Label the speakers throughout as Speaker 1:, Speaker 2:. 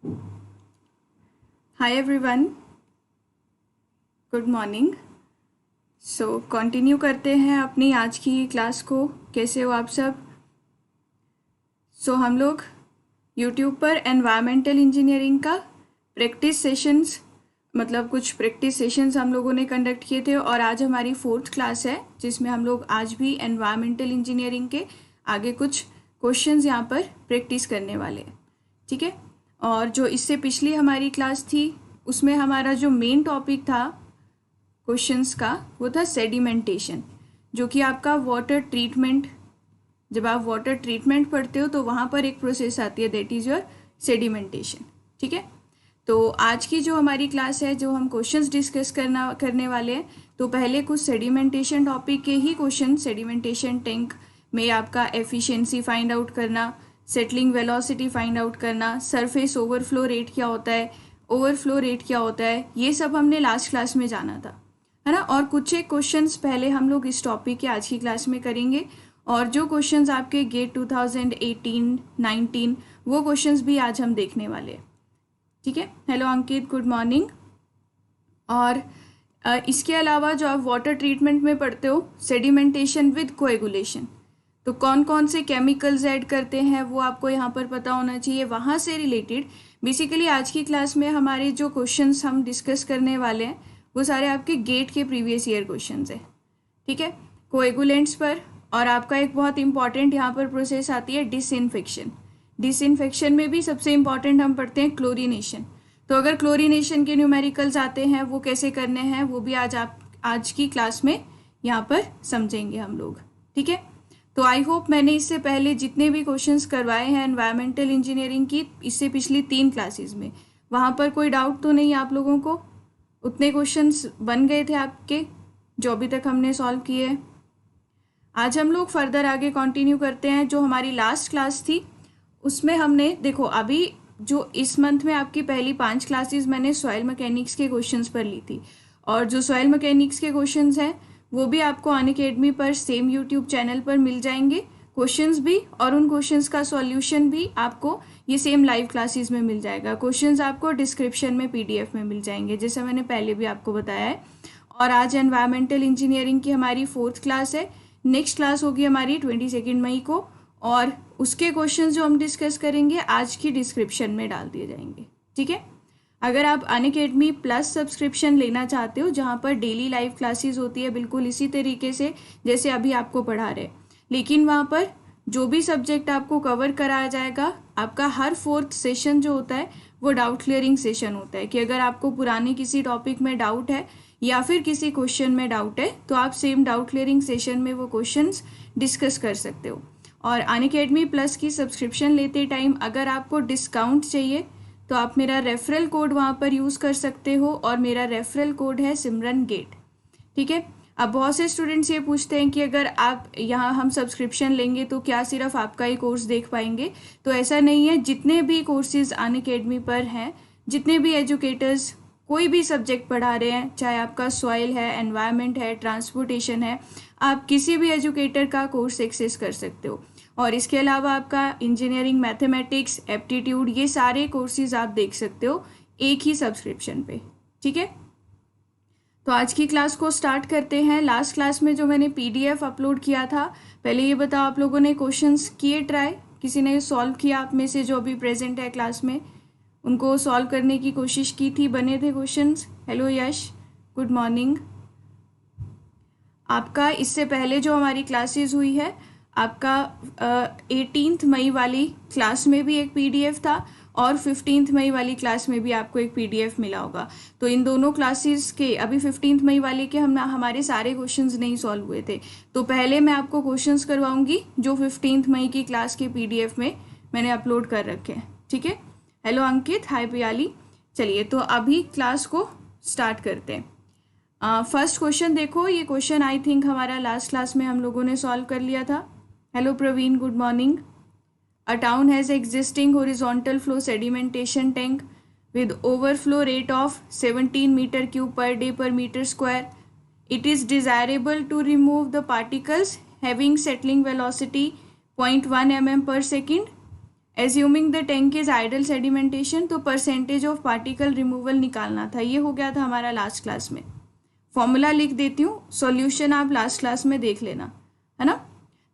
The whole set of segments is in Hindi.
Speaker 1: Hi everyone, good morning. So continue करते हैं अपनी आज की क्लास को। कैसे हो आप सब? हम लोग यूट्यूब पर एनवायरमेंटल इंजीनियरिंग का प्रैक्टिस सेशंस मतलब कुछ प्रैक्टिस सेशंस हम लोगों ने कंडक्ट किए थे और आज हमारी 4th क्लास है जिसमें हम लोग आज भी एनवायरमेंटल इंजीनियरिंग के आगे कुछ क्वेश्चंस यहाँ पर प्रैक्टिस करने वाले हैं। ठीक है। और जो इससे पिछली हमारी क्लास थी उसमें हमारा जो मेन टॉपिक था क्वेश्चंस का वो था सेडिमेंटेशन, जो कि आपका वाटर ट्रीटमेंट। जब आप वाटर ट्रीटमेंट पढ़ते हो तो वहाँ पर एक प्रोसेस आती है, दैट इज़ योर सेडिमेंटेशन। ठीक है। तो आज की जो हमारी क्लास है, जो हम क्वेश्चंस डिस्कस करने वाले हैं, तो पहले कुछ सेडिमेंटेशन टॉपिक के ही क्वेश्चन, सेडिमेंटेशन टैंक में आपका एफिशिएंसी फाइंड आउट करना, सेटलिंग वेलोसिटी फाइंड आउट करना, सरफेस ओवरफ्लो रेट क्या होता है, ओवरफ्लो रेट क्या होता है, ये सब हमने लास्ट क्लास में जाना था, है ना। और कुछ एक क्वेश्चंस पहले हम लोग इस टॉपिक के आज की क्लास में करेंगे और जो क्वेश्चंस आपके गेट 2018-19 वो क्वेश्चंस भी आज हम देखने वाले हैं। ठीक है। हेलो अंकित, गुड मॉर्निंग। और इसके अलावा जो आप वाटर ट्रीटमेंट में पढ़ते हो, सेडिमेंटेशन विद कोएगुलेशन, तो कौन कौन से केमिकल्स ऐड करते हैं वो आपको यहाँ पर पता होना चाहिए। वहाँ से रिलेटेड बेसिकली आज की क्लास में हमारे जो क्वेश्चंस हम डिस्कस करने वाले हैं वो सारे आपके गेट के प्रीवियस ईयर क्वेश्चंस है। ठीक है। कोएगुलेंट्स पर, और आपका एक बहुत इंपॉर्टेंट यहाँ पर प्रोसेस आती है डिसइंफेक्शन। डिसइंफेक्शन में भी सबसे इंपॉर्टेंट हम पढ़ते हैं क्लोरीनेशन। तो अगर क्लोरीनेशन के न्यूमेरिकल्स आते हैं वो कैसे करने हैं वो भी आज की क्लास में यहाँ पर समझेंगे हम लोग। ठीक है। तो आई होप मैंने इससे पहले जितने भी क्वेश्चंस करवाए हैं एनवायरमेंटल इंजीनियरिंग की, इससे पिछली 3 क्लासेस में, वहाँ पर कोई डाउट तो नहीं आप लोगों को? उतने क्वेश्चंस बन गए थे आपके जो अभी तक हमने सॉल्व किए। आज हम लोग फर्दर आगे कंटिन्यू करते हैं। जो हमारी लास्ट क्लास थी उसमें हमने, देखो अभी जो इस मंथ में आपकी पहली 5 क्लासेस मैंने सॉइल मैकेनिक्स के क्वेश्चंस पर ली थी, और जो सॉइल मैकेनिक्स के क्वेश्चंस हैं वो भी आपको अनअकैडमी पर सेम यूट्यूब चैनल पर मिल जाएंगे, क्वेश्चंस भी और उन क्वेश्चंस का सॉल्यूशन भी आपको ये सेम लाइव क्लासेस में मिल जाएगा। क्वेश्चंस आपको डिस्क्रिप्शन में PDF में मिल जाएंगे, जैसे मैंने पहले भी आपको बताया है। और आज एनवायरमेंटल इंजीनियरिंग की हमारी 4th क्लास है। नेक्स्ट क्लास होगी हमारी 22 मई को, और उसके क्वेश्चंस जो हम डिस्कस करेंगे आज की डिस्क्रिप्शन में डाल दिए जाएंगे। ठीक है। अगर आप अनअकैडमी प्लस सब्सक्रिप्शन लेना चाहते हो, जहाँ पर डेली लाइव क्लासेस होती है बिल्कुल इसी तरीके से जैसे अभी आपको पढ़ा रहे, लेकिन वहाँ पर जो भी सब्जेक्ट आपको कवर कराया जाएगा, आपका हर 4th सेशन जो होता है वो डाउट क्लियरिंग सेशन होता है, कि अगर आपको पुराने किसी टॉपिक में डाउट है या फिर किसी क्वेश्चन में डाउट है तो आप सेम डाउट क्लियरिंग सेशन में वो क्वेश्चंस डिस्कस कर सकते हो। और अनअकैडमी प्लस की सब्सक्रिप्शन लेते टाइम अगर आपको डिस्काउंट चाहिए तो आप मेरा रेफरल कोड वहाँ पर यूज़ कर सकते हो, और मेरा रेफरल कोड है सिमरन गेट। ठीक है। अब बहुत से स्टूडेंट्स ये पूछते हैं कि अगर आप यहाँ हम सब्सक्रिप्शन लेंगे तो क्या सिर्फ आपका ही कोर्स देख पाएंगे? तो ऐसा नहीं है। जितने भी कोर्सेज अनअकैडमी पर हैं, जितने भी एजुकेटर्स कोई भी सब्जेक्ट पढ़ा रहे हैं, चाहे आपका सॉइल है, एनवायरनमेंट है, ट्रांसपोर्टेशन है, आप किसी भी एजुकेटर का कोर्स एक्सेस कर सकते हो। और इसके अलावा आपका इंजीनियरिंग, मैथमेटिक्स, एप्टीट्यूड, ये सारे कोर्सेज आप देख सकते हो एक ही सब्सक्रिप्शन पे। ठीक है। तो आज की क्लास को स्टार्ट करते हैं। लास्ट क्लास में जो मैंने PDF अपलोड किया था, पहले ये बताओ आप लोगों ने क्वेश्चंस किए ट्राई? किसी ने सॉल्व किया आप में से जो अभी प्रेजेंट है क्लास में? उनको सॉल्व करने की कोशिश की थी, बने थे क्वेश्चंस? हेलो यश, गुड मॉर्निंग। आपका इससे पहले जो हमारी क्लासेस हुई है, आपका 18 मई वाली क्लास में भी एक PDF था और 15 मई वाली क्लास में भी आपको एक PDF मिला होगा। तो इन दोनों क्लासेस के, अभी 15 मई वाले के हमारे सारे क्वेश्चंस नहीं सॉल्व हुए थे, तो पहले मैं आपको क्वेश्चंस करवाऊंगी जो 15 मई की क्लास के PDF में मैंने अपलोड कर रखे हैं। ठीक है। हेलो अंकित, हाय पियाली। चलिए तो अभी क्लास को स्टार्ट करते हैं। फर्स्ट क्वेश्चन देखो, ये क्वेश्चन आई थिंक हमारा लास्ट क्लास में हम लोगों ने सॉल्व कर लिया था। Hello Praveen, good morning. A town has existing horizontal flow sedimentation tank with overflow rate of 17 meter cube per day per meter square. It is desirable to remove the particles having settling velocity 0.1 mm per second assuming the tank is ideal sedimentation, तो परसेंटेज ऑफ पार्टिकल रिमूवल निकालना था। ये हो गया था हमारा लास्ट क्लास में। फॉर्मूला लिख देती हूँ, सॉल्यूशन आप लास्ट क्लास में देख लेना, है ना।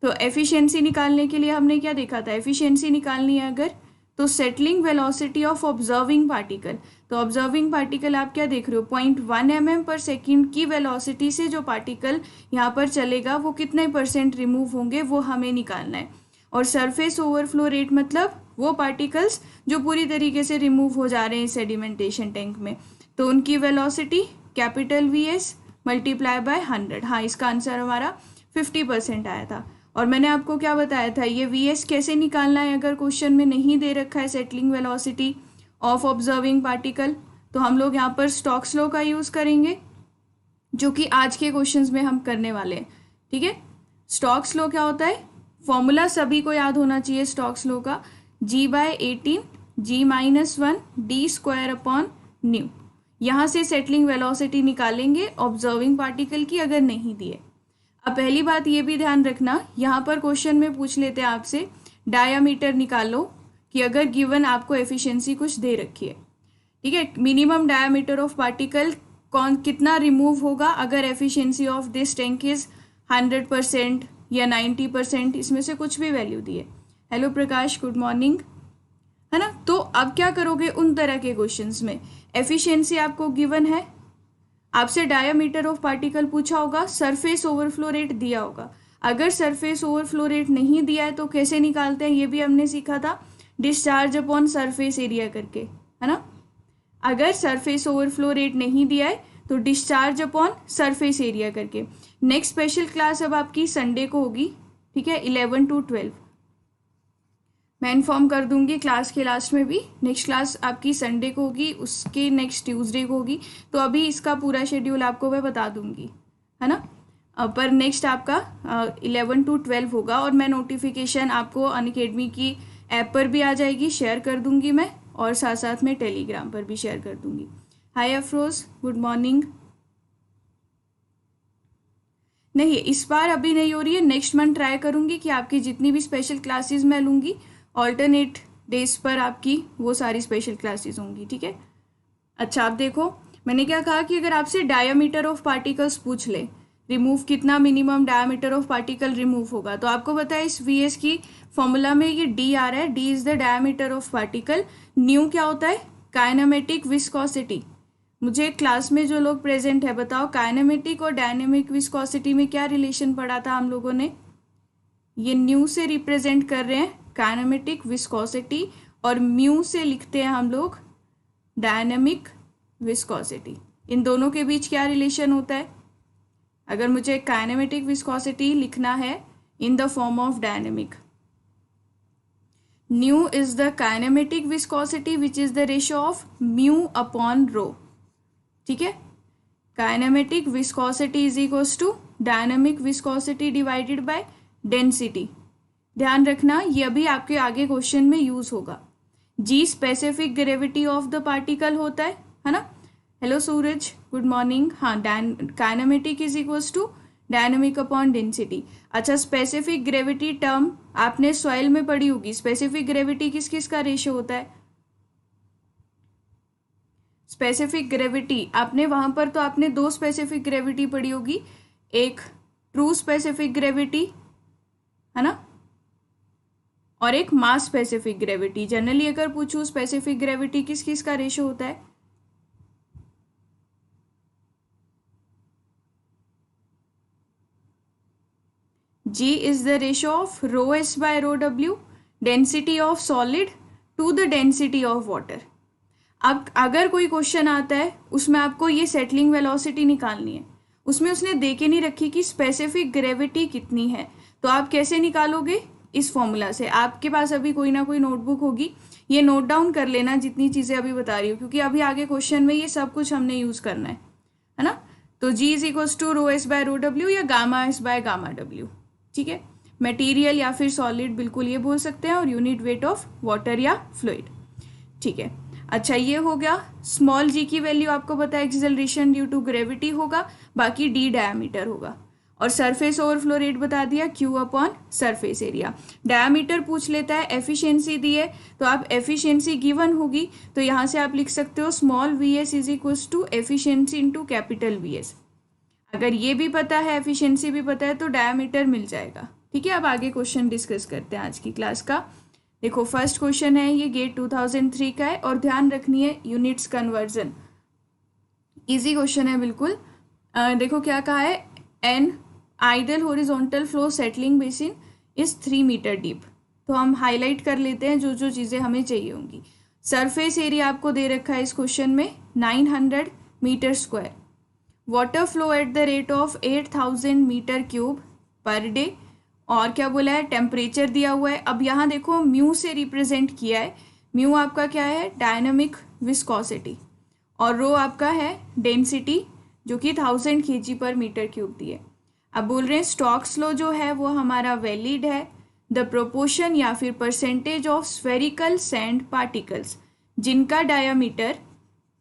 Speaker 1: तो एफिशिएंसी निकालने के लिए हमने क्या देखा था, एफिशिएंसी निकालनी है अगर तो settling velocity of observing particle. तो ऑब्जर्विंग पार्टिकल आप क्या देख रहे हो, 0.1 mm/सेकेंड की वेलोसिटी से जो पार्टिकल यहाँ पर चलेगा वो कितने % रिमूव होंगे वो हमें निकालना है। और सरफेस ओवरफ्लो रेट मतलब वो पार्टिकल्स जो पूरी तरीके से रिमूव हो जा रहे हैं सेडिमेंटेशन टैंक में, तो उनकी velocity capital VS multiply by 100। हाँ, इसका आंसर हमारा 50% आया था। और मैंने आपको क्या बताया था, ये VS कैसे निकालना है अगर क्वेश्चन में नहीं दे रखा है settling velocity of observing particle, तो हम लोग यहाँ पर स्टोक्स लॉ का यूज़ करेंगे, जो कि आज के क्वेश्चंस में हम करने वाले हैं। ठीक है, स्टोक्स लॉ क्या होता है, फॉर्मूला सभी को याद होना चाहिए स्टोक्स लॉ का, G/18 G-1 d²/ν। यहाँ से सेटलिंग वेलोसिटी निकालेंगे ऑब्जर्विंग पार्टिकल की अगर नहीं दिए। अब पहली बात ये भी ध्यान रखना, यहाँ पर क्वेश्चन में पूछ लेते हैं आपसे डायामीटर निकालो, कि अगर गिवन आपको एफिशिएंसी कुछ दे रखी है। ठीक है, मिनिमम डायामीटर ऑफ पार्टिकल कितना रिमूव होगा अगर efficiency of this tank is 100% या 90%, इसमें से कुछ भी वैल्यू दिए। हेलो प्रकाश, गुड मॉर्निंग, है ना। तो अब क्या करोगे उन तरह के क्वेश्चंस में, एफिशिएंसी आपको गिवन है, आपसे डायामीटर ऑफ पार्टिकल पूछा होगा, सरफेस ओवरफ्लो रेट दिया होगा। अगर सरफेस ओवरफ्लो रेट नहीं दिया है तो कैसे निकालते हैं ये भी हमने सीखा था, डिस्चार्ज अपॉन सरफेस एरिया करके, है ना। अगर सरफेस ओवरफ्लो रेट नहीं दिया है तो डिस्चार्ज अपॉन सरफेस एरिया करके। नेक्स्ट स्पेशल क्लास अब आपकी संडे को होगी, ठीक है, 11 to 12। मैं इन्फॉर्म कर दूंगी क्लास के लास्ट में भी। नेक्स्ट क्लास आपकी संडे को होगी, उसके नेक्स्ट ट्यूसडे को होगी, तो अभी इसका पूरा शेड्यूल आपको मैं बता दूंगी, है ना। पर नेक्स्ट आपका 11 to 12 होगा, और मैं नोटिफिकेशन आपको अनअकैडमी की ऐप पर भी आ जाएगी, शेयर कर दूंगी मैं, और साथ साथ में टेलीग्राम पर भी शेयर कर दूंगी। हाय अफरोज, गुड मॉर्निंग। नहीं, इस बार अभी नहीं हो रही है, नेक्स्ट मंथ ट्राई करूंगी कि आपकी जितनी भी स्पेशल क्लासेस मैं लूँगी ऑल्टरनेट डेज पर आपकी वो सारी स्पेशल क्लासेस होंगी। ठीक है, अच्छा आप देखो मैंने क्या कहा कि अगर आपसे डायामीटर ऑफ पार्टिकल्स पूछ ले, रिमूव कितना minimum diameter of particle remove होगा, तो आपको पता है इस VS की फॉर्मूला में ये D आ रहा है, D is the diameter of particle. New क्या होता है, काइनेमेटिक विस्कोसिटी। मुझे क्लास में जो लोग प्रेजेंट है बताओ, काइनेमेटिक और डायनेमिक विस्कोसिटी में क्या रिलेशन पढ़ा था हम लोगों ने। ये न्यू से रिप्रेजेंट कर रहे हैं काइनेमेटिक विस्कोसिटी, और म्यू से लिखते हैं हम लोग डायनेमिक विस्कोसिटी। इन दोनों के बीच क्या रिलेशन होता है, अगर मुझे काइनेमेटिक विस्कोसिटी लिखना है in the form of dynamic, nu is the kinematic viscosity which is the ratio of mu upon rho. ठीक है, kinematic viscosity is equals to dynamic viscosity divided by density. ध्यान रखना ये अभी आपके आगे क्वेश्चन में यूज होगा। G specific gravity of the particle होता है ना। Hello Suraj, good morning. हाँ, kinematic is equals to dynamic upon density. अच्छा, स्पेसिफिक ग्रेविटी टर्म आपने सॉइल में पढ़ी होगी। स्पेसिफिक ग्रेविटी किस किस का रेशियो होता है, स्पेसिफिक ग्रेविटी आपने वहां पर तो आपने दो स्पेसिफिक ग्रेविटी पढ़ी होगी, एक ट्रू स्पेसिफिक ग्रेविटी, है ना, और एक मास स्पेसिफिक ग्रेविटी। जनरली अगर पूछूं स्पेसिफिक ग्रेविटी किस किस का रेशियो होता है, G is the ratio of rho S by rho W, density of solid to the density of water। अब अगर कोई क्वेश्चन आता है उसमें आपको ये सेटलिंग वेलोसिटी निकालनी है, उसमें उसने दे के नहीं रखी कि स्पेसिफिक ग्रेविटी कितनी है, तो आप कैसे निकालोगे, इस फॉर्मूला से। आपके पास अभी कोई ना कोई नोटबुक होगी, ये नोट डाउन कर लेना जितनी चीज़ें अभी बता रही हूँ, क्योंकि अभी आगे क्वेश्चन में ये सब कुछ हमने यूज़ करना है ना। तो G is equals to rho S by rho W या gamma S by gamma W। ठीक है, मटेरियल या फिर सॉलिड बिल्कुल ये बोल सकते हैं, और यूनिट वेट ऑफ वाटर या फ्लूइड। ठीक है, अच्छा ये हो गया। स्मॉल g की वैल्यू आपको पता है एक्सेलरेशन ड्यू टू ग्रेविटी होगा, बाकी d डायमीटर होगा। और सरफेस ओवरफ्लो रेट बता दिया Q upon surface area. Diameter पूछ लेता है, एफिशिएंसी दी है तो आप एफिशिएंसी गिवन होगी तो यहाँ से आप लिख सकते हो small V S is equals to efficiency into capital V S. अगर ये भी पता है, एफिशिएंसी भी पता है तो डायामीटर मिल जाएगा। ठीक है, अब आगे क्वेश्चन डिस्कस करते हैं आज की क्लास का। देखो फर्स्ट क्वेश्चन है, ये गेट 2003 का है और ध्यान रखनी है यूनिट्स कन्वर्जन। इजी क्वेश्चन है बिल्कुल। देखो क्या कहा है, an ideal horizontal flow settling basin is 3 metre deep. तो हम हाईलाइट कर लेते हैं जो जो चीज़ें हमें चाहिए होंगी। सरफेस एरिया आपको दे रखा है इस क्वेश्चन में 900 metre square. Water flow at the rate of 8000 metre cube per day. और क्या बोला है, टेम्परेचर दिया हुआ है। अब यहाँ देखो म्यू से रिप्रेजेंट किया है। म्यू आपका क्या है, डायनामिक विस्कोसिटी, और रो आपका है डेंसिटी जो कि 1000 kg पर मीटर क्यूब दी है। अब बोल रहे हैं स्टोक्स लॉ जो है वो हमारा वैलिड है। द प्रोपोर्शन या फिर percentage of spherical sand particles जिनका डायामीटर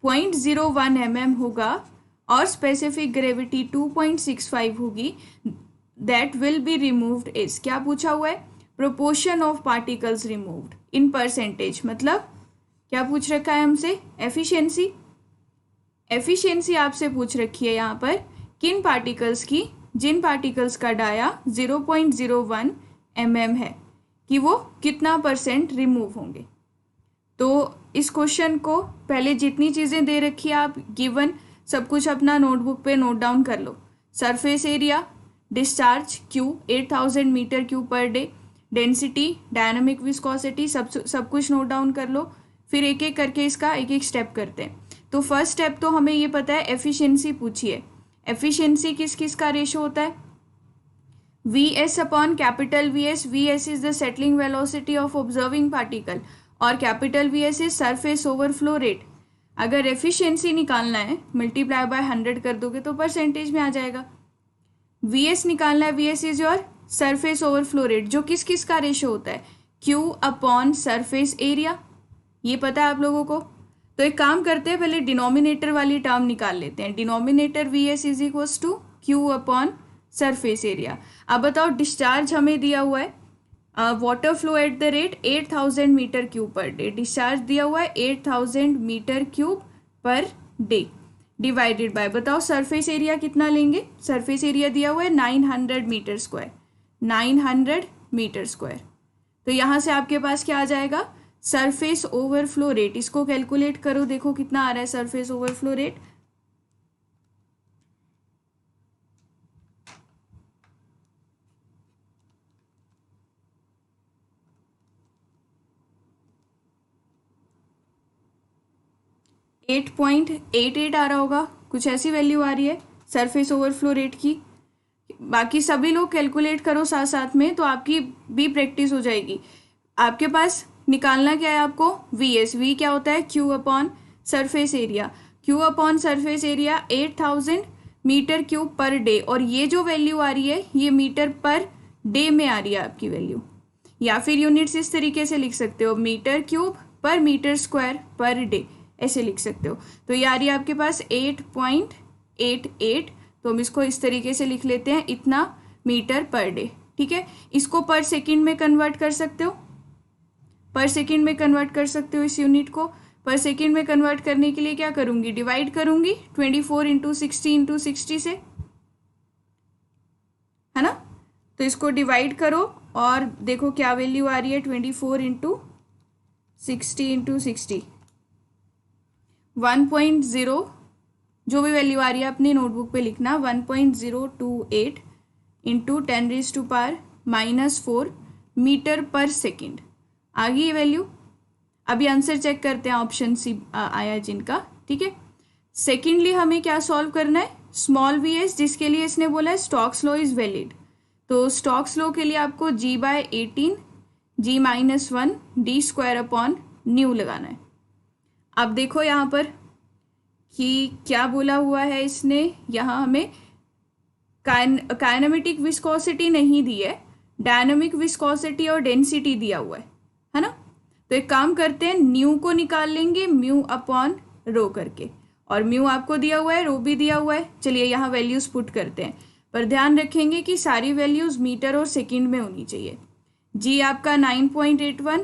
Speaker 1: 0.01 mm होगा और स्पेसिफिक ग्रेविटी 2.65 होगी, that will be removed is, क्या पूछा हुआ है, proportion of particles removed in percentage. मतलब क्या पूछ रखा है हमसे, एफिशिएंसी। एफिशिएंसी आपसे पूछ रखी है यहाँ पर किन पार्टिकल्स की, जिन पार्टिकल्स का डाया 0.01 mm है, कि वो कितना % रिमूव होंगे। तो इस क्वेश्चन को पहले जितनी चीज़ें दे रखी है आप गिवन सब कुछ अपना नोटबुक पे नोट डाउन कर लो। Surface area, discharge Q 8000 metre cube per day, density, dynamic viscosity, सब कुछ नोट डाउन कर लो। फिर एक एक करके इसका एक एक स्टेप करते हैं। तो फर्स्ट स्टेप तो हमें ये पता है, एफिशिएंसी पूछी है। एफिशिएंसी किस किस का रेशो होता है, Vs upon capital Vs। Vs is the settling velocity of observing particle और capital Vs is surface overflow rate. अगर एफिशिएंसी निकालना है मल्टीप्लाई बाय 100 कर दोगे तो परसेंटेज में आ जाएगा। Vs निकालना है, Vs is your surface overflow rate जो किस किस का रेशो होता है, Q अपॉन सरफेस एरिया। ये पता है आप लोगों को। तो एक काम करते हैं, पहले डिनोमिनेटर वाली टर्म निकाल लेते हैं। Denominator Vs is equals to Q upon surface area. अब बताओ डिस्चार्ज हमें दिया हुआ है, water flow at the rate 8000 metre cube per day. Discharge दिया हुआ है 8000 metre cube per day divided by, बताओ सरफेस एरिया कितना लेंगे। सरफेस एरिया दिया हुआ है 900 मीटर स्क्वायर, 900 मीटर स्क्वायर। तो यहाँ से आपके पास क्या आ जाएगा, सरफेस ओवरफ्लो रेट। इसको कैलकुलेट करो, देखो कितना आ रहा है सरफेस ओवरफ्लो रेट। .88 आ रहा होगा, कुछ ऐसी वैल्यू आ रही है सरफेस ओवरफ्लो रेट की। बाकी सभी लोग कैलकुलेट करो साथ साथ में, तो आपकी भी प्रैक्टिस हो जाएगी। आपके पास निकालना क्या है आपको, Vs। V क्या होता है, Q upon surface area. Q upon surface area 8000 metre cube per day, और ये जो वैल्यू आ रही है ये मीटर पर डे में आ रही है आपकी वैल्यू। या फिर यूनिट्स इस तरीके से लिख सकते हो, metre cube per metre square per day, ऐसे लिख सकते हो। तो ये आ रही है आपके पास 8.88। तो हम इसको इस तरीके से लिख लेते हैं, इतना मीटर पर डे। ठीक है, इसको पर सेकंड में कन्वर्ट कर सकते हो, पर सेकंड में कन्वर्ट कर सकते हो। इस यूनिट को पर सेकंड में कन्वर्ट करने के लिए क्या करूंगी, डिवाइड करूंगी 24 इंटू 60 से, है ना। तो इसको डिवाइड करो और देखो क्या वैल्यू आ रही है, 24 इंटू 60 1.0, जो भी वैल्यू आ रही है अपनी नोटबुक पे लिखना, 1.028 इंटू 10⁻⁻4 मीटर पर सेकेंड आ गई ये वैल्यू। अभी आंसर चेक करते हैं, ऑप्शन सी आया जिनका। ठीक है, सेकेंडली हमें क्या सॉल्व करना है, स्मॉल Vs, जिसके लिए इसने बोला है स्टोक्स लॉ इज वैलिड। तो स्टोक्स लॉ के लिए आपको G/18 G-1 d square upon new लगाना है। अब देखो यहाँ पर कि क्या बोला हुआ है इसने, यहाँ हमें काइनेमेटिक विस्कोसिटी नहीं दी है, डायनामिक विस्कोसिटी और डेंसिटी दिया हुआ है ना। तो एक काम करते हैं, न्यू को निकाल लेंगे म्यू अपॉन रो करके, और म्यू आपको दिया हुआ है, रो भी दिया हुआ है। चलिए यहाँ वैल्यूज पुट करते हैं। पर ध्यान रखेंगे कि सारी वैल्यूज़ मीटर और सेकंड में होनी चाहिए। जी आपका 9.81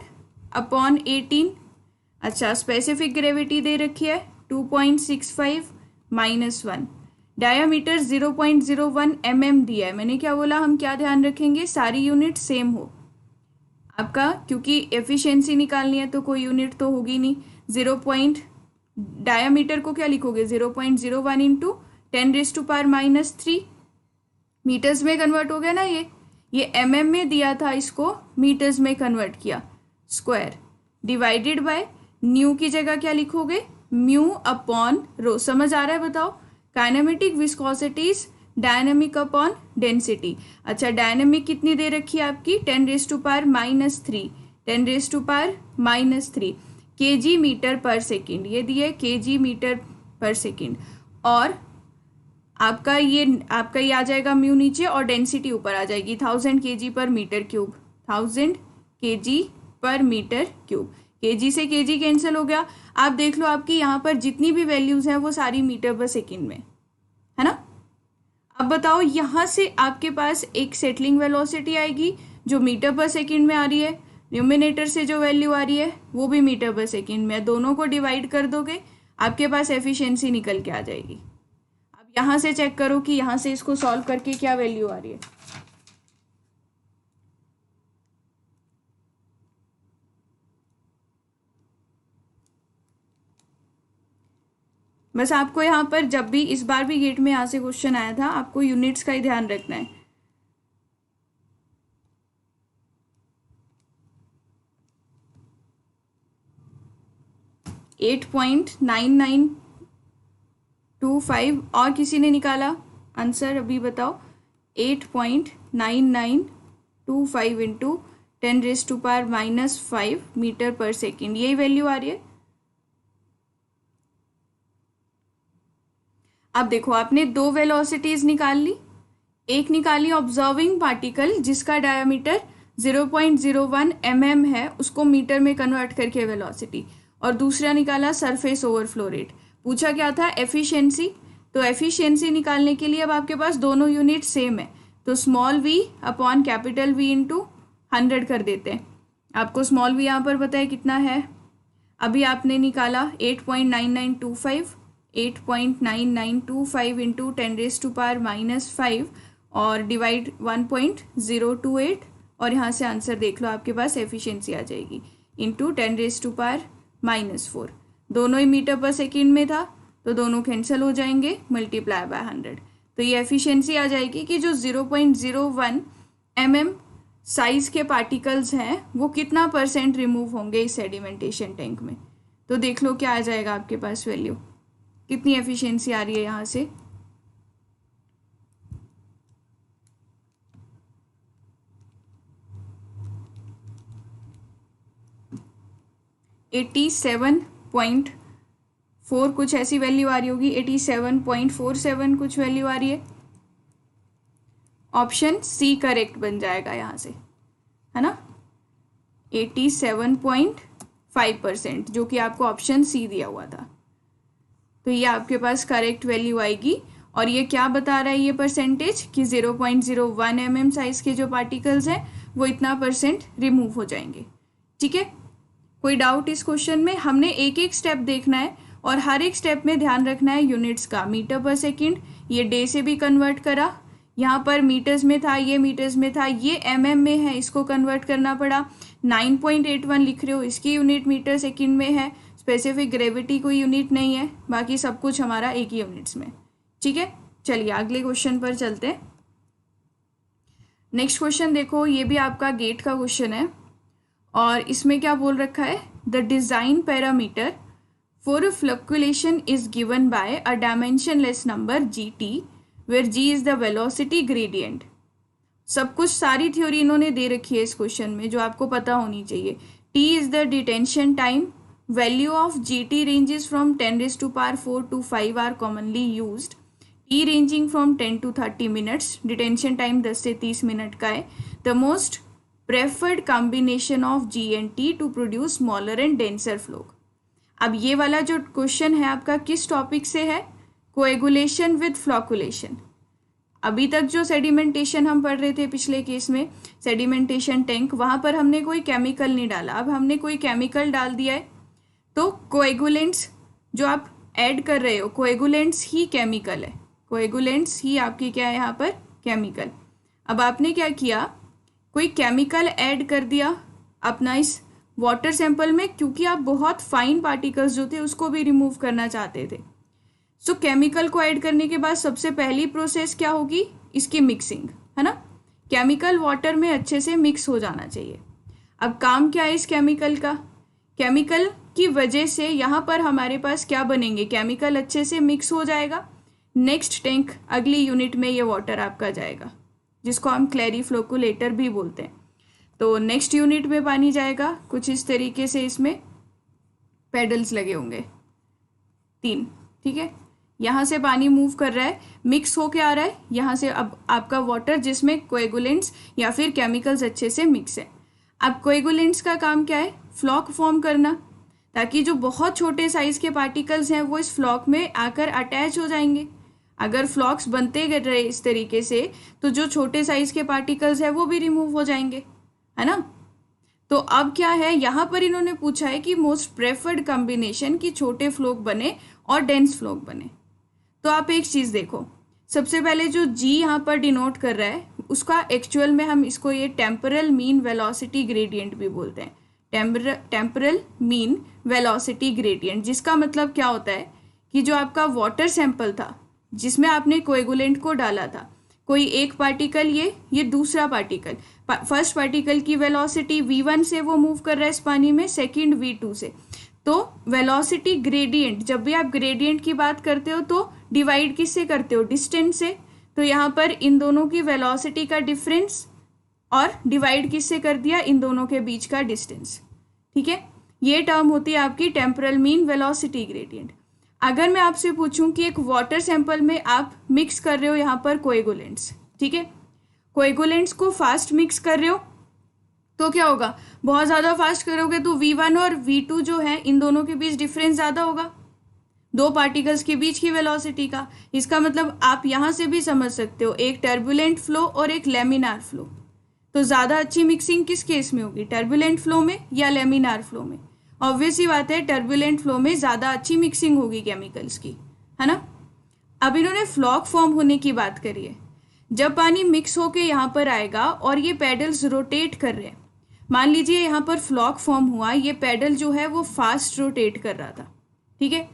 Speaker 1: अपॉन 18। अच्छा, स्पेसिफिक ग्रेविटी दे रखी है 2.65 -1। डायामीटर 0.01 mm दिया है। मैंने क्या बोला, हम क्या ध्यान रखेंगे, सारी यूनिट सेम हो आपका, क्योंकि एफिशिएंसी निकालनी है तो कोई यूनिट तो होगी नहीं। डायामीटर को क्या लिखोगे, 0.01 इंटू 10⁻³ मीटर्स में कन्वर्ट हो गया ना। ये mm में दिया था, इसको मीटर्स में कन्वर्ट किया, स्क्वायर डिवाइडेड बाय न्यू की जगह क्या लिखोगे, म्यू अपॉन रो। समझ आ रहा है, बताओ। Kinematic viscosities dynamic upon density. अच्छा, डायनेमिक कितनी दे रखी है आपकी, 10⁻³ 10⁻³ kg मीटर पर सेकेंड, ये दिए kg मीटर पर सेकेंड। और आपका ये आ जाएगा म्यू नीचे और डेंसिटी ऊपर आ जाएगी 1000 kg पर मीटर क्यूब, 1000 kg पर मीटर क्यूब। kg से kg कैंसिल हो गया। आप देख लो, आपकी यहाँ पर जितनी भी वैल्यूज हैं वो सारी मीटर पर सेकेंड में है ना। अब बताओ, यहाँ से आपके पास एक सेटलिंग वेलोसिटी आएगी जो मीटर पर सेकेंड में आ रही है, न्यूमिनेटर से जो वैल्यू आ रही है वो भी मीटर पर सेकेंड में। दोनों को डिवाइड कर दोगे, आपके पास एफिशिएंसी निकल के आ जाएगी। अब यहाँ से चेक करो कि यहाँ से इसको सॉल्व करके क्या वैल्यू आ रही है। बस आपको यहाँ पर जब भी, इस बार भी गेट में यहाँ से क्वेश्चन आया था, आपको यूनिट्स का ही ध्यान रखना है। $8.9925 और किसी ने निकाला आंसर, अभी बताओ। 8.9925 इंटू 10⁻⁻5 मीटर पर सेकेंड, यही वैल्यू आ रही है। अब देखो, आपने दो वेलोसिटीज निकाल ली। एक निकाली ऑब्जर्विंग पार्टिकल जिसका डायमीटर 0.01 mm है, उसको मीटर में कन्वर्ट करके वेलोसिटी, और दूसरा निकाला सरफेस ओवरफ्लो रेट। पूछा क्या था, एफिशिएंसी। तो एफिशिएंसी निकालने के लिए अब आपके पास दोनों यूनिट सेम है, तो small v upon capital V into 100 कर देते हैं। आपको स्मॉल v यहाँ पर पता है कितना है, अभी आपने निकाला 8.9925 8.9925 इंटू 10⁻⁻5 और डिवाइड 1.028, और यहाँ से आंसर देख लो, आपके पास एफिशिएंसी आ जाएगी इंटू 10⁻⁻4। दोनों ही मीटर पर सेकेंड में था तो दोनों कैंसिल हो जाएंगे, मल्टीप्लाई बाय 100। तो ये एफिशिएंसी आ जाएगी कि जो 0.01 mm साइज के पार्टिकल्स हैं वो कितना % रिमूव होंगे इस सेडिमेंटेशन टैंक में। तो देख लो क्या आ जाएगा आपके पास वैल्यू, कितनी एफिशिएंसी आ रही है यहाँ से। $87.4 कुछ ऐसी वैल्यू आ रही होगी, 87.47 कुछ वैल्यू आ रही है। ऑप्शन सी करेक्ट बन जाएगा यहाँ से, है ना। 87.5%, जो कि आपको ऑप्शन सी दिया हुआ था। तो ये आपके पास करेक्ट वैल्यू आएगी। और ये क्या बता रहा है ये परसेंटेज, कि 0.01 mm साइज के जो पार्टिकल्स हैं वो इतना % रिमूव हो जाएंगे। ठीक है, कोई डाउट इस क्वेश्चन में। हमने एक एक स्टेप देखना है और हर एक स्टेप में ध्यान रखना है यूनिट्स का। मीटर पर सेकेंड, ये डे से भी कन्वर्ट करा, यहाँ पर मीटर्स में था, ये मीटर्स में था, ये mm में है, इसको कन्वर्ट करना पड़ा। 9.81 लिख रहे हो, इसकी यूनिट मीटर सेकेंड में है। स्पेसिफिक ग्रेविटी कोई यूनिट नहीं है, बाकी सब कुछ हमारा एक ही यूनिट्स में। ठीक है, चलिए अगले क्वेश्चन पर चलते हैं। नेक्स्ट क्वेश्चन देखो, ये भी आपका गेट का क्वेश्चन है और इसमें क्या बोल रखा है, the design parameter for fluctuation is given by a dimensionless number gt where g is the velocity gradient. सब कुछ, सारी थ्योरी इन्होंने दे रखी है इस क्वेश्चन में जो आपको पता होनी चाहिए। t is the detention time, value of gt ranges from 10⁻⁴ to 5 are commonly used, t ranging from 10 to 30 minutes, detention time 10 से 30 मिनट का है। the most preferred combination of g and t to produce smaller and denser flow। अब ये वाला जो क्वेश्चन है आपका किस टॉपिक से है, कोएगुलेशन विद फ्लॉकुलेशन। अभी तक जो सेडिमेंटेशन हम पढ़ रहे थे पिछले केस में, सेडिमेंटेशन टैंक, वहाँ पर हमने कोई केमिकल नहीं डाला, अब हमने कोई केमिकल डाल दिया है। तो कोएगुलेंट्स जो आप ऐड कर रहे हो, कोएगुलेंट्स ही केमिकल है, कोएगुलेंट्स ही आपकी क्या है यहाँ पर, केमिकल। अब आपने क्या किया, कोई केमिकल ऐड कर दिया अपना इस वाटर सैंपल में, क्योंकि आप बहुत फाइन पार्टिकल्स जो थे उसको भी रिमूव करना चाहते थे। सो केमिकल को ऐड करने के बाद सबसे पहली प्रोसेस क्या होगी, इसकी मिक्सिंग, है ना। केमिकल वाटर में अच्छे से मिक्स हो जाना चाहिए। अब काम क्या है इस केमिकल का, केमिकल की वजह से यहाँ पर हमारे पास क्या बनेंगे, केमिकल अच्छे से मिक्स हो जाएगा। नेक्स्ट टैंक, अगली यूनिट में ये वाटर आपका जाएगा, जिसको हम क्लैरीफ्लोकुलेटर भी बोलते हैं। तो नेक्स्ट यूनिट में पानी जाएगा कुछ इस तरीके से, इसमें पेडल्स लगे होंगे 3, ठीक है। यहाँ से पानी मूव कर रहा है, मिक्स होके आ रहा है यहाँ से। अब आपका वाटर जिसमें कोएगुलेंट्स या फिर केमिकल्स अच्छे से मिक्स है। अब कोएगुलेंट्स का काम क्या है, फ्लॉक फॉर्म करना, ताकि जो बहुत छोटे साइज़ के पार्टिकल्स हैं वो इस फ्लॉक में आकर अटैच हो जाएंगे। अगर फ्लॉक्स बनते रहे इस तरीके से तो जो छोटे साइज़ के पार्टिकल्स हैं वो भी रिमूव हो जाएंगे, है ना। तो अब क्या है, यहाँ पर इन्होंने पूछा है कि मोस्ट प्रेफर्ड कॉम्बिनेशन की छोटे फ्लॉक बने और डेंस फ्लॉक बने। तो आप एक चीज़ देखो, सबसे पहले जो जी यहाँ पर डिनोट कर रहा है उसका एक्चुअल में हम इसको ये टेम्परल मीन वेलोसिटी ग्रेडियंट भी बोलते हैं, टेम्परल मीन वेलोसिटी ग्रेडियंट, जिसका मतलब क्या होता है कि जो आपका वाटर सैंपल था जिसमें आपने कोएगुलेंट को डाला था, कोई एक पार्टिकल ये दूसरा पार्टिकल, फर्स्ट पार्टिकल की वेलोसिटी v1 से वो मूव कर रहा है इस पानी में, सेकंड v2 से। तो वेलोसिटी ग्रेडियंट, जब भी आप ग्रेडियंट की बात करते हो तो डिवाइड किससे करते हो, डिस्टेंस से। तो यहाँ पर इन दोनों की वेलोसिटी का डिफरेंस और डिवाइड किससे कर दिया, इन दोनों के बीच का डिस्टेंस, ठीक है। ये टर्म होती है आपकी टेम्परल मीन वेलोसिटी ग्रेडियंट। अगर मैं आपसे पूछूं कि एक वाटर सैंपल में आप मिक्स कर रहे हो यहाँ पर कोएगुलेंट्स, ठीक है, कोएगुलेंट्स को फास्ट मिक्स कर रहे हो तो क्या होगा, बहुत ज़्यादा फास्ट करोगे तो v1 और v2 जो है इन दोनों के बीच डिफरेंस ज़्यादा होगा, दो पार्टिकल्स के बीच की वेलोसिटी का। इसका मतलब आप यहाँ से भी समझ सकते हो, एक टर्बुलेंट फ्लो और एक लेमिनार फ्लो। तो ज़्यादा अच्छी मिक्सिंग किस केस में होगी, टर्बुलेंट फ्लो में या लेमिनार फ्लो में। ऑब्वियस ही बात है, टर्बुलेंट फ्लो में ज़्यादा अच्छी मिक्सिंग होगी केमिकल्स की, है ना। अब इन्होंने फ्लॉक फॉर्म होने की बात करी है। जब पानी मिक्स होके यहाँ पर आएगा और ये पेडल्स रोटेट कर रहे हैं, मान लीजिए यहाँ पर फ्लॉक फॉर्म हुआ, ये पेडल जो है वो फास्ट रोटेट कर रहा था, ठीक है।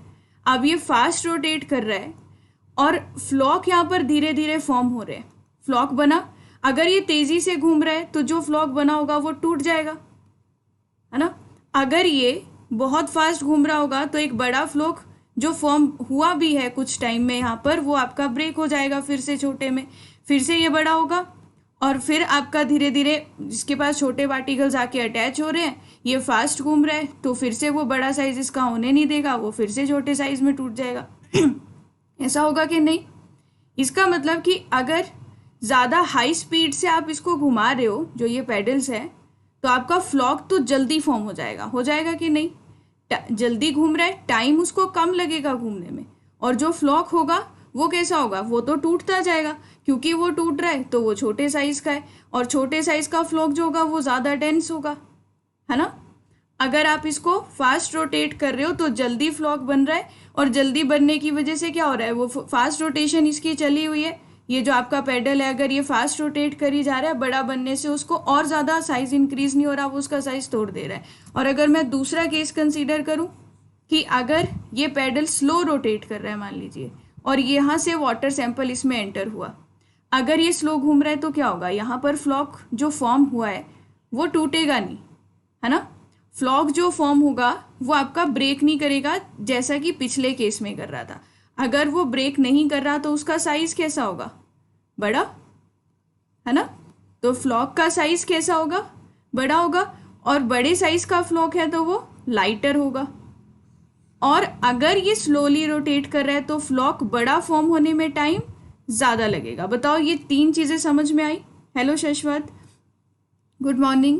Speaker 1: अब ये फास्ट रोटेट कर रहा है और फ्लॉक यहाँ पर धीरे धीरे फॉर्म हो रहे हैं, फ्लॉक बना। अगर ये तेज़ी से घूम रहा है तो जो फ्लॉक बना होगा वो टूट जाएगा, है ना। अगर ये बहुत फास्ट घूम रहा होगा तो एक बड़ा फ्लॉक जो फॉर्म हुआ भी है कुछ टाइम में यहाँ पर, वो आपका ब्रेक हो जाएगा फिर से छोटे में, फिर से ये बड़ा होगा और फिर आपका धीरे धीरे जिसके पास छोटे पार्टिकल्स आके अटैच हो रहे हैं, ये फास्ट घूम रहा है तो फिर से वो बड़ा साइज इसका होने नहीं देगा, वो फिर से छोटे साइज में टूट जाएगा। ऐसा होगा कि नहीं। इसका मतलब कि अगर ज़्यादा हाई स्पीड से आप इसको घुमा रहे हो, जो ये पेडल्स है, तो आपका फ्लॉक तो जल्दी फॉर्म हो जाएगा कि नहीं। जल्दी घूम रहा है, टाइम उसको कम लगेगा घूमने में, और जो फ्लॉक होगा वो कैसा होगा, वो तो टूटता जाएगा, क्योंकि वो टूट रहा है तो वो छोटे साइज का है, और छोटे साइज का फ्लॉक जो होगा वो ज़्यादा डेंस होगा, है ना। अगर आप इसको फास्ट रोटेट कर रहे हो तो जल्दी फ्लॉक बन रहा है, और जल्दी बनने की वजह से क्या हो रहा है, वो फास्ट रोटेशन इसकी चली हुई है। ये जो आपका पेडल है अगर ये फास्ट रोटेट करी जा रहा है, बड़ा बनने से उसको और ज़्यादा साइज इंक्रीज नहीं हो रहा, वो उसका साइज तोड़ दे रहा है। और अगर मैं दूसरा केस कंसीडर करूँ कि अगर ये पेडल स्लो रोटेट कर रहा है मान लीजिए, और यहाँ से वाटर सैंपल इसमें एंटर हुआ, अगर ये स्लो घूम रहा है तो क्या होगा, यहाँ पर फ्लॉक जो फॉर्म हुआ है वो टूटेगा नहीं, है ना। फ्लॉक जो फॉर्म होगा वो आपका ब्रेक नहीं करेगा, जैसा कि पिछले केस में कर रहा था। अगर वो ब्रेक नहीं कर रहा तो उसका साइज कैसा होगा, बड़ा, है ना। तो फ्लॉक का साइज कैसा होगा, बड़ा होगा, और बड़े साइज का फ्लॉक है तो वो लाइटर होगा। और अगर ये स्लोली रोटेट कर रहा है तो फ्लॉक बड़ा फॉर्म होने में टाइम ज़्यादा लगेगा। बताओ, ये 3 चीज़ें समझ में आई। Hello Shashwat, good morning.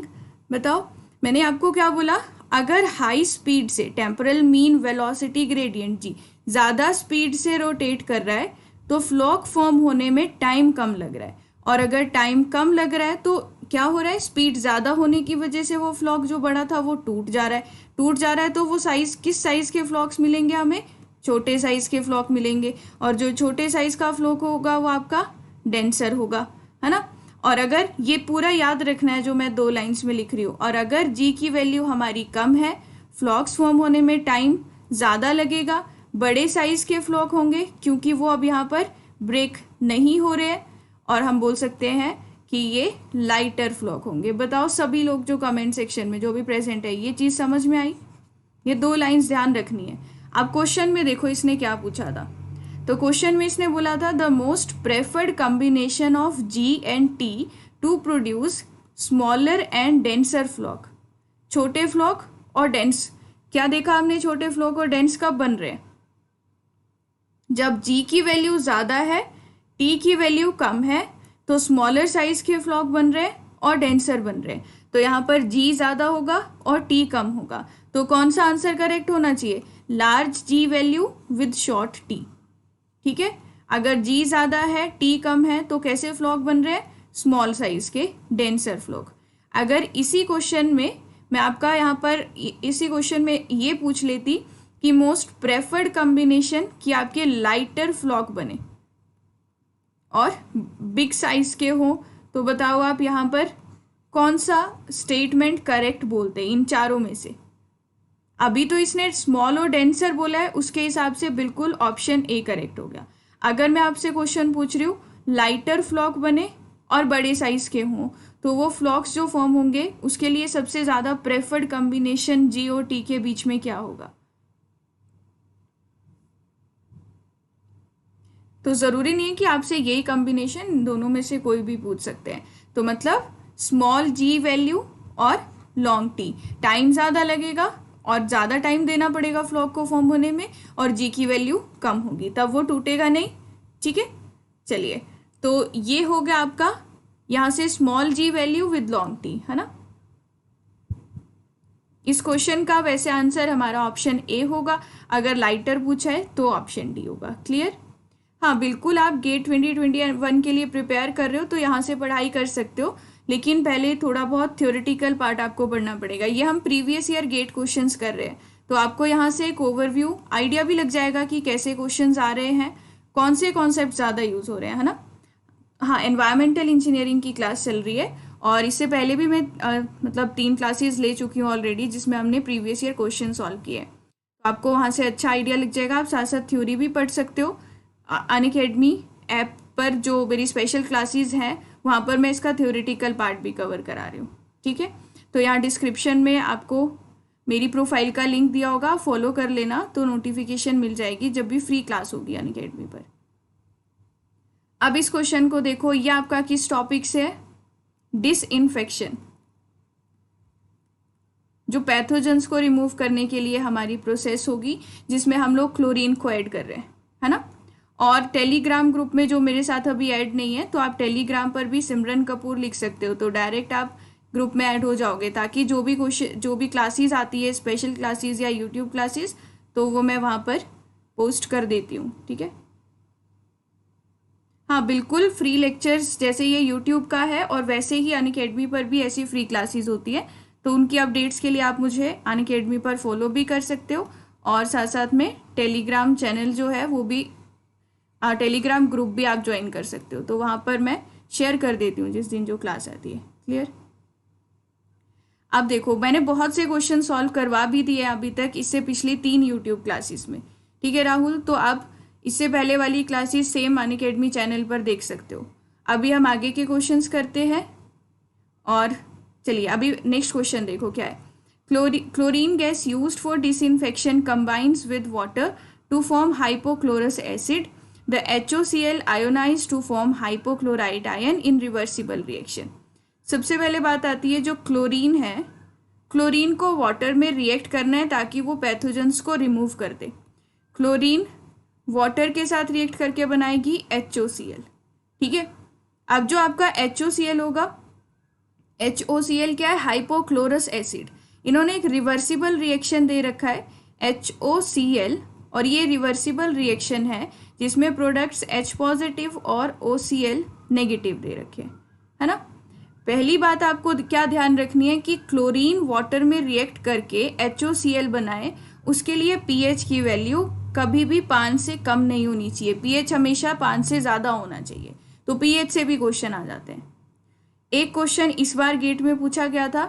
Speaker 1: बताओ, मैंने आपको क्या बोला, अगर हाई स्पीड से, temporal mean velocity gradient G, ज़्यादा स्पीड से रोटेट कर रहा है तो फ्लॉक फॉर्म होने में टाइम कम लग रहा है, और अगर टाइम कम लग रहा है तो क्या हो रहा है, स्पीड ज़्यादा होने की वजह से वो फ्लॉक जो बड़ा था वो टूट जा रहा है। टूट जा रहा है तो वो साइज़, किस साइज़ के फ्लॉक्स मिलेंगे हमें, छोटे साइज़ के फ्लॉक मिलेंगे, और जो छोटे साइज़ का फ्लॉक होगा वो आपका डेंसर होगा, है ना। और अगर ये पूरा याद रखना है जो मैं 2 लाइन्स में लिख रही हूँ, और अगर जी की वैल्यू हमारी कम है, फ्लॉक्स फॉर्म होने में टाइम ज़्यादा लगेगा, बड़े साइज़ के फ्लॉक होंगे क्योंकि वो अब यहाँ पर ब्रेक नहीं हो रहे हैं, और हम बोल सकते हैं कि ये लाइटर फ्लॉक होंगे। बताओ सभी लोग जो कमेंट सेक्शन में जो भी प्रेजेंट है, ये चीज़ समझ में आई? ये 2 लाइन्स ध्यान रखनी है। अब क्वेश्चन में देखो इसने क्या पूछा था, तो क्वेश्चन में इसने बोला था the most preferred combination of G and T to produce smaller and denser floc. छोटे फ्लॉक और डेंस, क्या देखा हमने, छोटे फ्लॉक और डेंस कब बन रहे हैं, जब जी की वैल्यू ज़्यादा है, टी की वैल्यू कम है, तो स्मॉलर साइज के फ्लॉक बन रहे हैं और डेंसर बन रहे हैं। तो यहाँ पर जी ज़्यादा होगा और टी कम होगा, तो कौन सा आंसर करेक्ट होना चाहिए, large G value with short T. ठीक है, अगर जी ज़्यादा है टी कम है तो कैसे फ्लॉक बन रहे हैं, स्मॉल साइज के डेंसर फ्लॉक। अगर इसी क्वेश्चन में मैं आपका यहाँ पर इसी क्वेश्चन में ये पूछ लेती कि मोस्ट प्रेफर्ड कॉम्बिनेशन कि आपके लाइटर फ्लॉक बने और बिग साइज के हो, तो बताओ आप यहाँ पर कौन सा स्टेटमेंट करेक्ट बोलते हैं इन चारों में से। अभी तो इसने स्मॉल और डेंसर बोला है, उसके हिसाब से बिल्कुल ऑप्शन ए करेक्ट हो गया। अगर मैं आपसे क्वेश्चन पूछ रही हूँ लाइटर फ्लॉक बने और बड़े साइज के हों, तो वो फ्लॉक्स जो फॉर्म होंगे उसके लिए सबसे ज़्यादा प्रेफर्ड कॉम्बिनेशन जी और टी के बीच में क्या होगा। तो ज़रूरी नहीं है कि आपसे यही कॉम्बिनेशन दोनों में से कोई भी पूछ सकते हैं। तो मतलब स्मॉल जी वैल्यू और लॉन्ग टी, टाइम ज़्यादा लगेगा और ज़्यादा टाइम देना पड़ेगा फ्लॉक को फॉर्म होने में, और जी की वैल्यू कम होगी, तब वो टूटेगा नहीं। ठीक है, चलिए, तो ये हो गया आपका यहाँ से small G value with long T, है ना। इस क्वेश्चन का वैसे आंसर हमारा ऑप्शन ए होगा, अगर लाइटर पूछा है तो ऑप्शन डी होगा। क्लियर? हाँ बिल्कुल, आप गेट 2021 के लिए प्रिपेयर कर रहे हो तो यहाँ से पढ़ाई कर सकते हो, लेकिन पहले थोड़ा बहुत थ्योरेटिकल पार्ट आपको पढ़ना पड़ेगा। ये हम प्रीवियस ईयर गेट क्वेश्चंस कर रहे हैं, तो आपको यहाँ से एक ओवरव्यू आइडिया भी लग जाएगा कि कैसे क्वेश्चंस आ रहे हैं, कौन से कॉन्सेप्ट ज़्यादा यूज़ हो रहे हैं, है ना। हाँ, एनवायरमेंटल इंजीनियरिंग की क्लास चल रही है, और इससे पहले भी मैं मतलब 3 क्लासेस ले चुकी हूँ ऑलरेडी, जिसमें हमने प्रीवियस ईयर क्वेश्चन सॉल्व किए हैं। तो आपको वहाँ से अच्छा आइडिया लग जाएगा। आप साथ साथ थ्योरी भी पढ़ सकते हो। अनअकैडमी ऐप पर जो मेरी स्पेशल क्लासेस हैं वहाँ पर मैं इसका थ्योरेटिकल पार्ट भी कवर करा रही हूँ। ठीक है, तो यहाँ डिस्क्रिप्शन में आपको मेरी प्रोफाइल का लिंक दिया होगा, फॉलो कर लेना तो नोटिफिकेशन मिल जाएगी जब भी फ्री क्लास होगी अनअकैडमी पर। अब इस क्वेश्चन को देखो, ये आपका किस टॉपिक से है, डिसइंफेक्शन। जो पैथोजेंस को रिमूव करने के लिए हमारी प्रोसेस होगी, जिसमें हम लोग क्लोरीन को ऐड कर रहे हैं, है ना। और टेलीग्राम ग्रुप में जो मेरे साथ अभी ऐड नहीं है, तो आप टेलीग्राम पर भी सिमरन कपूर लिख सकते हो, तो डायरेक्ट आप ग्रुप में ऐड हो जाओगे, ताकि जो भी क्लासेस आती है, स्पेशल क्लासेस या यूट्यूब क्लासेस, तो वो मैं वहाँ पर पोस्ट कर देती हूँ। ठीक है, हाँ बिल्कुल, फ्री लेक्चर्स जैसे ये यूट्यूब का है और वैसे ही अनअकैडमी पर भी ऐसी फ्री क्लासेस होती है, तो उनकी अपडेट्स के लिए आप मुझे अनअकैडमी पर फॉलो भी कर सकते हो, और साथ साथ में टेलीग्राम चैनल जो है वो भी, टेलीग्राम ग्रुप भी आप ज्वाइन कर सकते हो, तो वहाँ पर मैं शेयर कर देती हूँ जिस दिन जो क्लास आती है। क्लियर? अब देखो, मैंने बहुत से क्वेश्चन सॉल्व करवा भी दिए अभी तक, इससे पिछली 3 यूट्यूब क्लासेस में। ठीक है राहुल, तो आप इससे पहले वाली क्लासेस सेम अनअकैडमी चैनल पर देख सकते हो। अभी हम आगे के क्वेश्चंस करते हैं, और चलिए अभी नेक्स्ट क्वेश्चन देखो क्या है। Chlorine gas used for disinfection combines with water to form hypochlorous acid, the HOCl ionize to form hypochloride ion in reversible reaction. सबसे पहले बात आती है, जो क्लोरीन है, क्लोरीन को वाटर में रिएक्ट करना है ताकि वो पैथोजेंस को रिमूव कर दे। क्लोरीन वाटर के साथ रिएक्ट करके बनाएगी HOCl। ठीक है, अब जो आपका HOCl होगा, HOCl क्या है, हाइपोक्लोरस एसिड। इन्होंने एक रिवर्सिबल रिएक्शन दे रखा है HOCl और ये रिवर्सिबल रिएक्शन है जिसमें प्रोडक्ट्स H पॉजिटिव और OCl नेगेटिव दे रखे हैं, है ना। पहली बात आपको क्या ध्यान रखनी है कि क्लोरीन वाटर में रिएक्ट करके HOCl बनाए, उसके लिए pH की वैल्यू कभी भी 5 से कम नहीं होनी चाहिए, pH हमेशा 5 से ज़्यादा होना चाहिए। तो pH से भी क्वेश्चन आ जाते हैं। एक क्वेश्चन इस बार गेट में पूछा गया था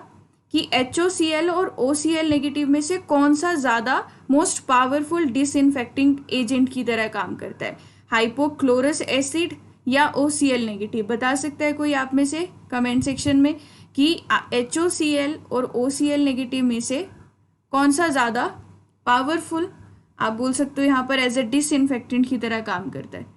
Speaker 1: कि HOCl और OCl नेगेटिव में से कौन सा ज़्यादा मोस्ट पावरफुल डिसइंफेक्टिंग एजेंट की तरह काम करता है, हाइपोक्लोरस एसिड या OCl नेगेटिव। बता सकता है कोई आप में से कमेंट सेक्शन में कि HOCl और OCl नेगेटिव में से कौन सा ज़्यादा पावरफुल, आप बोल सकते हो यहाँ पर एज ए डिसइंफेक्टेंट की तरह काम करता है।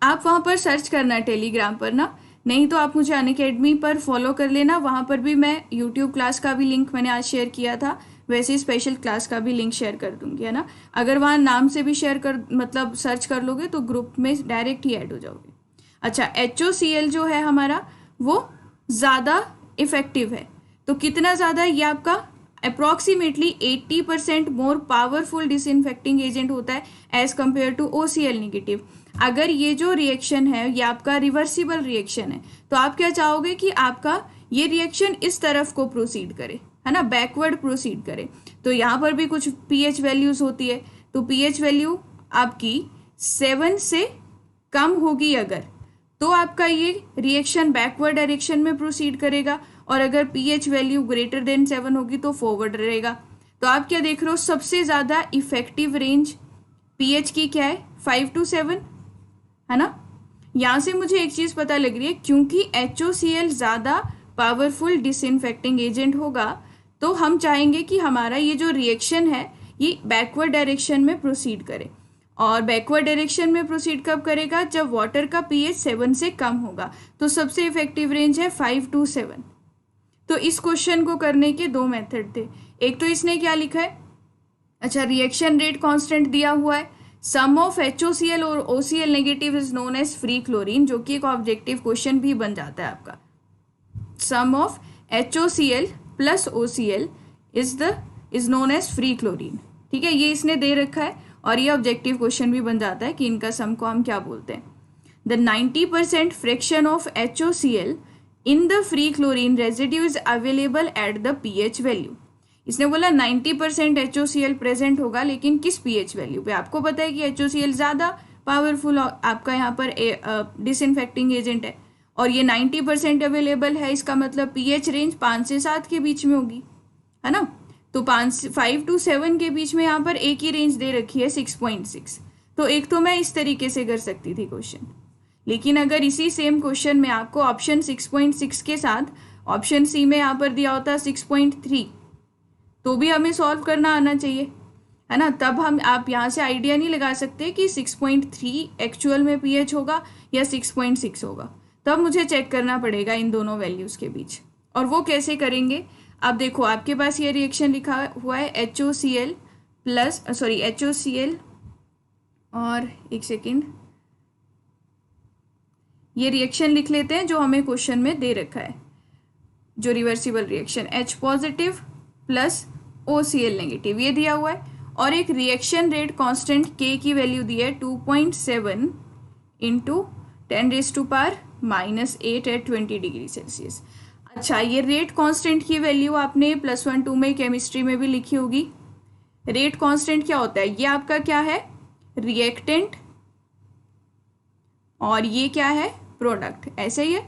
Speaker 1: आप वहाँ पर सर्च करना टेलीग्राम पर ना, नहीं तो आप मुझे अनअकैडमी पर फॉलो कर लेना, वहाँ पर भी मैं यूट्यूब क्लास का भी लिंक मैंने आज शेयर किया था, वैसे स्पेशल क्लास का भी लिंक शेयर कर दूंगी, है ना। अगर वहाँ नाम से भी शेयर कर मतलब सर्च कर लोगे तो ग्रुप में डायरेक्ट ही ऐड हो जाओगे। अच्छा, HOCl जो है हमारा वो ज़्यादा इफेक्टिव है, तो कितना ज़्यादा है ये आपका approximately 80% more powerful disinfecting agent होता है as compare to OCl negative. अगर ये जो रिएक्शन है ये आपका रिवर्सिबल रिएक्शन है, तो आप क्या चाहोगे कि आपका ये रिएक्शन इस तरफ को प्रोसीड करे, है ना, बैकवर्ड प्रोसीड करे। तो यहाँ पर भी कुछ pH वैल्यूज होती है, तो pH वैल्यू आपकी 7 से कम होगी अगर, तो आपका ये रिएक्शन बैकवर्ड डायरेक्शन में प्रोसीड करेगा, और अगर pH वैल्यू ग्रेटर देन 7 होगी तो फॉरवर्ड रहेगा। तो आप क्या देख रहे हो, सबसे ज़्यादा इफेक्टिव रेंज pH की क्या है, 5 to 7, है ना। यहाँ से मुझे एक चीज़ पता लग रही है, क्योंकि HOCl ज़्यादा पावरफुल डिसइंफेक्टिंग एजेंट होगा, तो हम चाहेंगे कि हमारा ये जो रिएक्शन है ये बैकवर्ड डायरेक्शन में प्रोसीड करे। और बैकवर्ड डायरेक्शन में प्रोसीड कब करेगा, जब वाटर का pH 7 से कम होगा। तो सबसे इफेक्टिव रेंज है 5 to 7। तो इस क्वेश्चन को करने के दो मेथड थे। एक तो इसने क्या लिखा है, अच्छा, रिएक्शन रेट कांस्टेंट दिया हुआ है, सम ऑफ HOCl और OCl negative is known as free chlorine, जो कि एक ऑब्जेक्टिव क्वेश्चन भी बन जाता है आपका। Sum of HOCl plus OCl is known as free chlorine, ठीक है, ये इसने दे रखा है, और ये ऑब्जेक्टिव क्वेश्चन भी बन जाता है कि इनका सम को हम क्या बोलते हैं। The 90% fraction of HOCl in the free chlorine residue is available at the pH value. इसने बोला 90% HOCl प्रेजेंट होगा, लेकिन किस pH वैल्यू पे। आपको पता है कि HOCl ज़्यादा पावरफुल आपका यहाँ पर डिसइंफेक्टिंग एजेंट है, और ये 90% अवेलेबल है, इसका मतलब pH रेंज 5 से 7 के बीच में होगी, है ना। तो 5 to 7 के बीच में यहाँ पर एक ही रेंज दे रखी है 6.6। तो एक तो मैं इस तरीके से कर सकती थी क्वेश्चन, लेकिन अगर इसी सेम क्वेश्चन में आपको ऑप्शन 6.6 के साथ ऑप्शन सी में यहाँ पर दिया होता 6.3, तो भी हमें सॉल्व करना आना चाहिए, है ना। तब हम आप यहाँ से आइडिया नहीं लगा सकते कि 6.3 एक्चुअल में pH होगा या 6.6 होगा, तब मुझे चेक करना पड़ेगा इन दोनों वैल्यूज़ के बीच। और वो कैसे करेंगे, अब देखो आपके पास ये रिएक्शन लिखा हुआ है HOCl और एक सेकेंड, ये रिएक्शन लिख लेते हैं जो हमें क्वेश्चन में दे रखा है, जो reversible reaction H positive plus OCl negative ये दिया हुआ है, और एक रिएक्शन रेट कांस्टेंट K की वैल्यू दी है 2.7 इंटू 10⁻⁻8 एट 20 डिग्री सेल्सियस। अच्छा, ये रेट कांस्टेंट की वैल्यू आपने +1 2 में केमिस्ट्री में भी लिखी होगी। रेट कांस्टेंट क्या होता है, ये आपका क्या है, रिएक्टेंट, और ये क्या है, प्रोडक्ट, ऐसे ही है।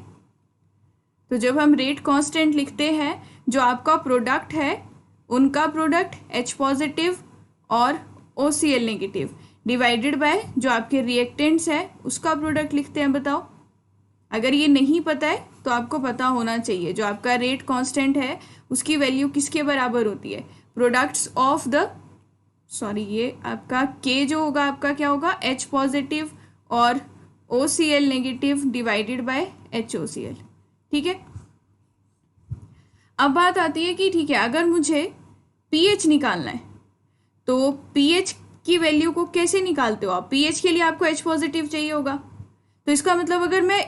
Speaker 1: तो जब हम रेट कांस्टेंट लिखते हैं, जो आपका प्रोडक्ट है उनका प्रोडक्ट H पॉजिटिव और OCl नेगेटिव डिवाइडेड बाय जो आपके रिएक्टेंट्स है उसका प्रोडक्ट लिखते हैं। बताओ, अगर ये नहीं पता है तो आपको पता होना चाहिए, जो आपका रेट कांस्टेंट है उसकी वैल्यू किसके बराबर होती है, प्रोडक्ट्स ऑफ द ये आपका K जो होगा आपका क्या होगा, H पॉजिटिव और OCl negative divided by HOCl, ठीक है। अब बात आती है कि ठीक है, अगर मुझे pH निकालना है तो pH की वैल्यू को कैसे निकालते हो आप, pH के लिए आपको H पॉजिटिव चाहिए होगा, तो इसका मतलब अगर मैं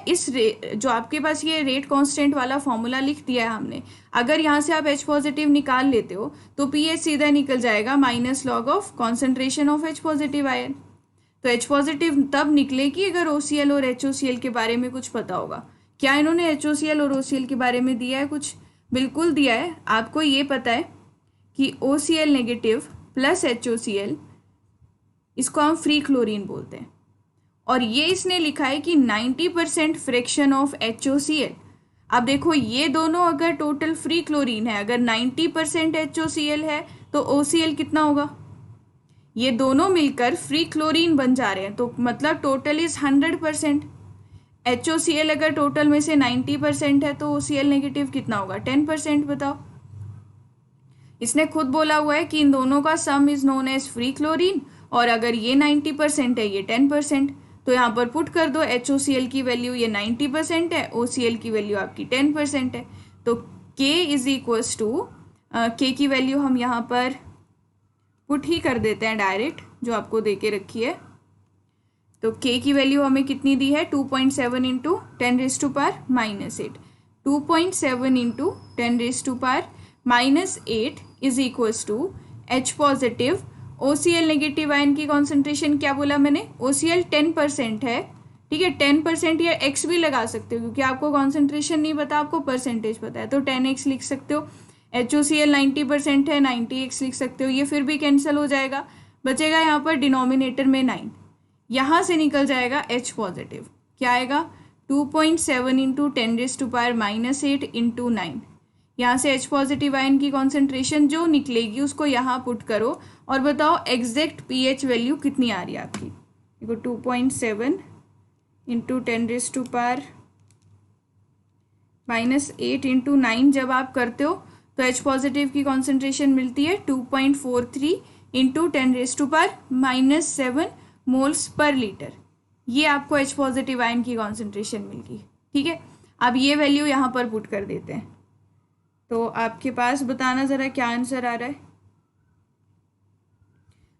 Speaker 1: जो आपके पास ये रेट कांस्टेंट वाला फॉर्मूला लिख दिया है हमने, अगर यहाँ से आप H पॉजिटिव निकाल लेते हो तो pH सीधा निकल जाएगा minus log of concentration of H positive ion. तो H पॉजिटिव तब निकलेगी अगर OCl और HOCl के बारे में कुछ पता होगा। क्या इन्होंने HOCl और OCl के बारे में दिया है कुछ? बिल्कुल दिया है। आपको ये पता है कि OCl नेगेटिव प्लस HOCl, इसको हम फ्री क्लोरीन बोलते हैं। और ये इसने लिखा है कि 90% फ्रैक्शन ऑफ HOCl। अब देखो ये दोनों अगर टोटल फ्री क्लोरीन है, अगर 90% HOCl है तो OCl कितना होगा? ये दोनों मिलकर फ्री क्लोरीन बन जा रहे हैं, तो मतलब टोटल इज 100%। HOCl अगर टोटल में से 90% है तो OCl नेगेटिव कितना होगा? 10%। बताओ, इसने खुद बोला हुआ है कि इन दोनों का sum is known as free chlorine, और अगर ये 90% है, ये 10%, तो यहाँ पर पुट कर दो HOCl की वैल्यू, ये 90% है, OCl की वैल्यू आपकी 10% है। तो K is equals to, K की वैल्यू हम यहाँ पर पुट ही कर देते हैं डायरेक्ट, जो आपको दे के रखी है। तो K की वैल्यू हमें कितनी दी है? 2.7 into 10⁻⁻8। 2.7 into 10⁻⁻8 is equals to H positive OCl negative ion की कॉन्सेंट्रेशन क्या बोला मैंने? OCl 10% है, ठीक है। 10% या x भी लगा सकते हो क्योंकि आपको कॉन्सेंट्रेशन नहीं पता, आपको परसेंटेज पता है, तो 10x लिख सकते हो। HOCl 90% है, 90x लिख सकते हो। ये फिर भी कैंसिल हो जाएगा, बचेगा यहाँ पर डिनोमिनेटर में 9। यहाँ से निकल जाएगा H पॉजिटिव, क्या आएगा? 2.7 इंटू 10⁻⁻8 इंटू 9। यहाँ से H पॉजिटिव आयन की कॉन्सेंट्रेशन जो निकलेगी उसको यहाँ पुट करो और बताओ एग्जैक्ट pH वैल्यू कितनी आ रही है आपकी। देखो 2.7 इंटू 10⁻⁻8 इंटू 9 जब आप करते हो तो H पॉजिटिव की कॉन्सेंट्रेशन मिलती है 2.43 इंटू 10⁻⁻7 मोल्स पर लीटर। ये आपको H पॉजिटिव आयन की कॉन्सेंट्रेशन मिल गई, ठीक है। अब ये वैल्यू यहाँ पर पुट कर देते हैं, तो आपके पास बताना ज़रा क्या आंसर आ रहा है।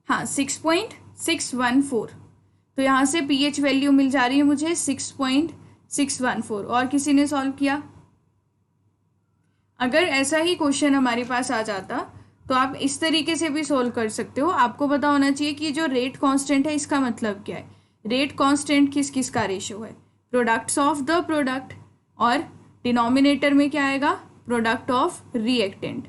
Speaker 1: हाँ, 6.614। तो यहाँ से pH वैल्यू मिल जा रही है मुझे 6.614। और किसी ने सॉल्व किया? अगर ऐसा ही क्वेश्चन हमारे पास आ जाता तो आप इस तरीके से भी सोल्व कर सकते हो। आपको पता होना चाहिए कि जो रेट कांस्टेंट है इसका मतलब क्या है। रेट कांस्टेंट किस किस का रेशियो है? प्रोडक्ट्स ऑफ द प्रोडक्ट, और डिनोमिनेटर में क्या आएगा? Product of reactant.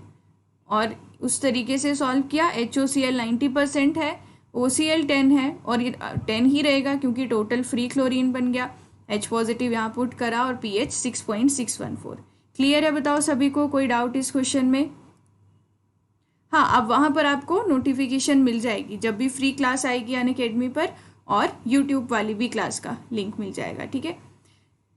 Speaker 1: और उस तरीके से सॉल्व किया। HOCl 90% है, OCl 10 है, और ये 10 ही रहेगा क्योंकि टोटल फ्री क्लोरीन बन गया। H पॉजिटिव यहाँ पुट करा और pH 6.614। क्लियर है? बताओ सभी को, कोई डाउट इस क्वेश्चन में? हाँ, अब वहाँ पर आपको नोटिफिकेशन मिल जाएगी जब भी फ्री क्लास आएगी अनअकैडमी पर, और यूट्यूब वाली भी क्लास का लिंक मिल जाएगा, ठीक है।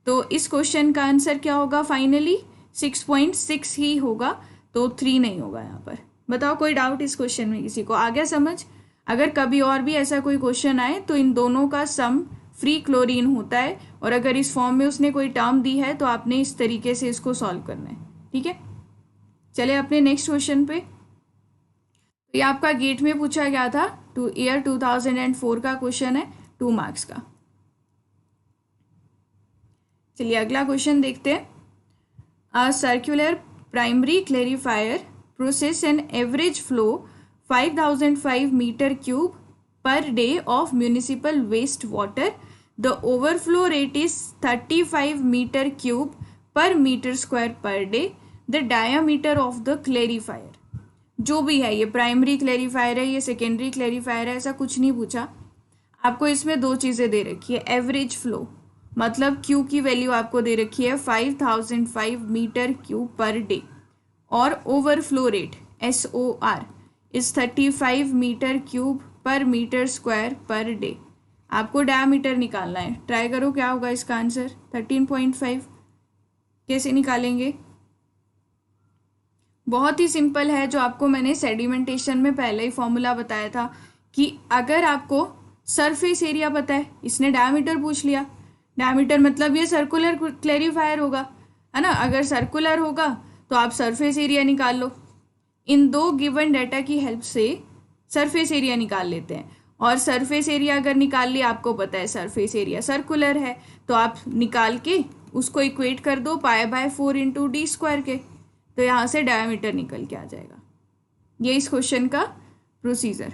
Speaker 1: तो इस क्वेश्चन का आंसर क्या होगा? फाइनली 6.6 ही होगा, तो 3 नहीं होगा यहाँ पर। बताओ कोई डाउट इस क्वेश्चन में किसी को? आ गया समझ? अगर कभी और भी ऐसा कोई क्वेश्चन आए तो इन दोनों का सम फ्री क्लोरीन होता है, और अगर इस फॉर्म में उसने कोई टर्म दी है तो आपने इस तरीके से इसको सॉल्व करना है, ठीक है। चले अपने नेक्स्ट क्वेश्चन पे। तो ये आपका गेट में पूछा गया था, ईयर 2004 का क्वेश्चन है, 2 मार्क्स का। चलिए अगला क्वेश्चन देखते हैं। A circular primary clarifier process an average flow 5005 metre cube per day of municipal waste water. The overflow rate is 35 meter cube per meter square per day. The diameter of the clarifier, जो भी है, ये प्राइमरी क्लैरिफायर है, ये सेकेंडरी क्लैरिफायर है, ऐसा कुछ नहीं पूछा आपको। इसमें 2 चीज़ें दे रखी है। एवरेज फ्लो मतलब Q की वैल्यू आपको दे रखी है 5005 मीटर क्यूब पर डे, और overflow rate SOR is 35 metre cube per metre square per day. आपको डायमीटर निकालना है, ट्राई करो क्या होगा इसका आंसर। 13.5 कैसे निकालेंगे? बहुत ही सिंपल है, जो आपको मैंने सेडिमेंटेशन में पहले ही फॉर्मूला बताया था कि अगर आपको सरफेस एरिया पता है, इसने डायमीटर पूछ लिया, डायमीटर मतलब ये सर्कुलर क्लैरिफायर होगा, है ना। अगर सर्कुलर होगा तो आप सरफेस एरिया निकाल लो। इन 2 गिवन डाटा की हेल्प से सरफेस एरिया निकाल लेते हैं, और सरफेस एरिया अगर निकाल लिया, आपको पता है सरफेस एरिया सर्कुलर है, तो आप निकाल के उसको इक्वेट कर दो π/4 इंटू डी स्क्वायर के, तो यहाँ से डायमीटर निकल के आ जाएगा। ये इस क्वेश्चन का प्रोसीजर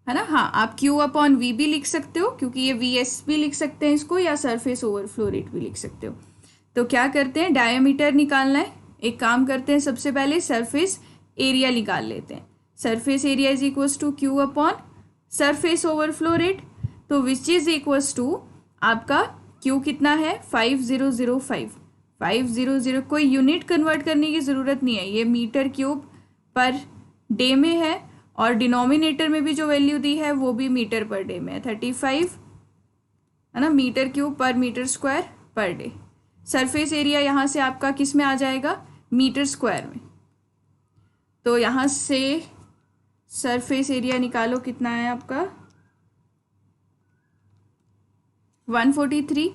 Speaker 1: है ना। हाँ, आप Q/V भी लिख सकते हो, क्योंकि ये VS भी लिख सकते हैं इसको, या सरफेस ओवरफ्लो रेट भी लिख सकते हो। तो क्या करते हैं, डायमीटर निकालना है। एक काम करते हैं, सबसे पहले सरफेस एरिया निकाल लेते हैं। Surface area is equals to Q/ surface overflow rate, तो विच इज इक्वल्स टू आपका Q कितना है 5005। 500, कोई यूनिट कन्वर्ट करने की ज़रूरत नहीं है, ये मीटर क्यूब पर डे में है, और डिनोमिनेटर में भी जो वैल्यू दी है वो भी मीटर पर डे में है, 35 है ना, metre cube per metre square per day. Surface area यहाँ से आपका किस में आ जाएगा, मीटर स्क्वायर में। तो यहाँ से सरफेस एरिया निकालो, कितना है आपका 143।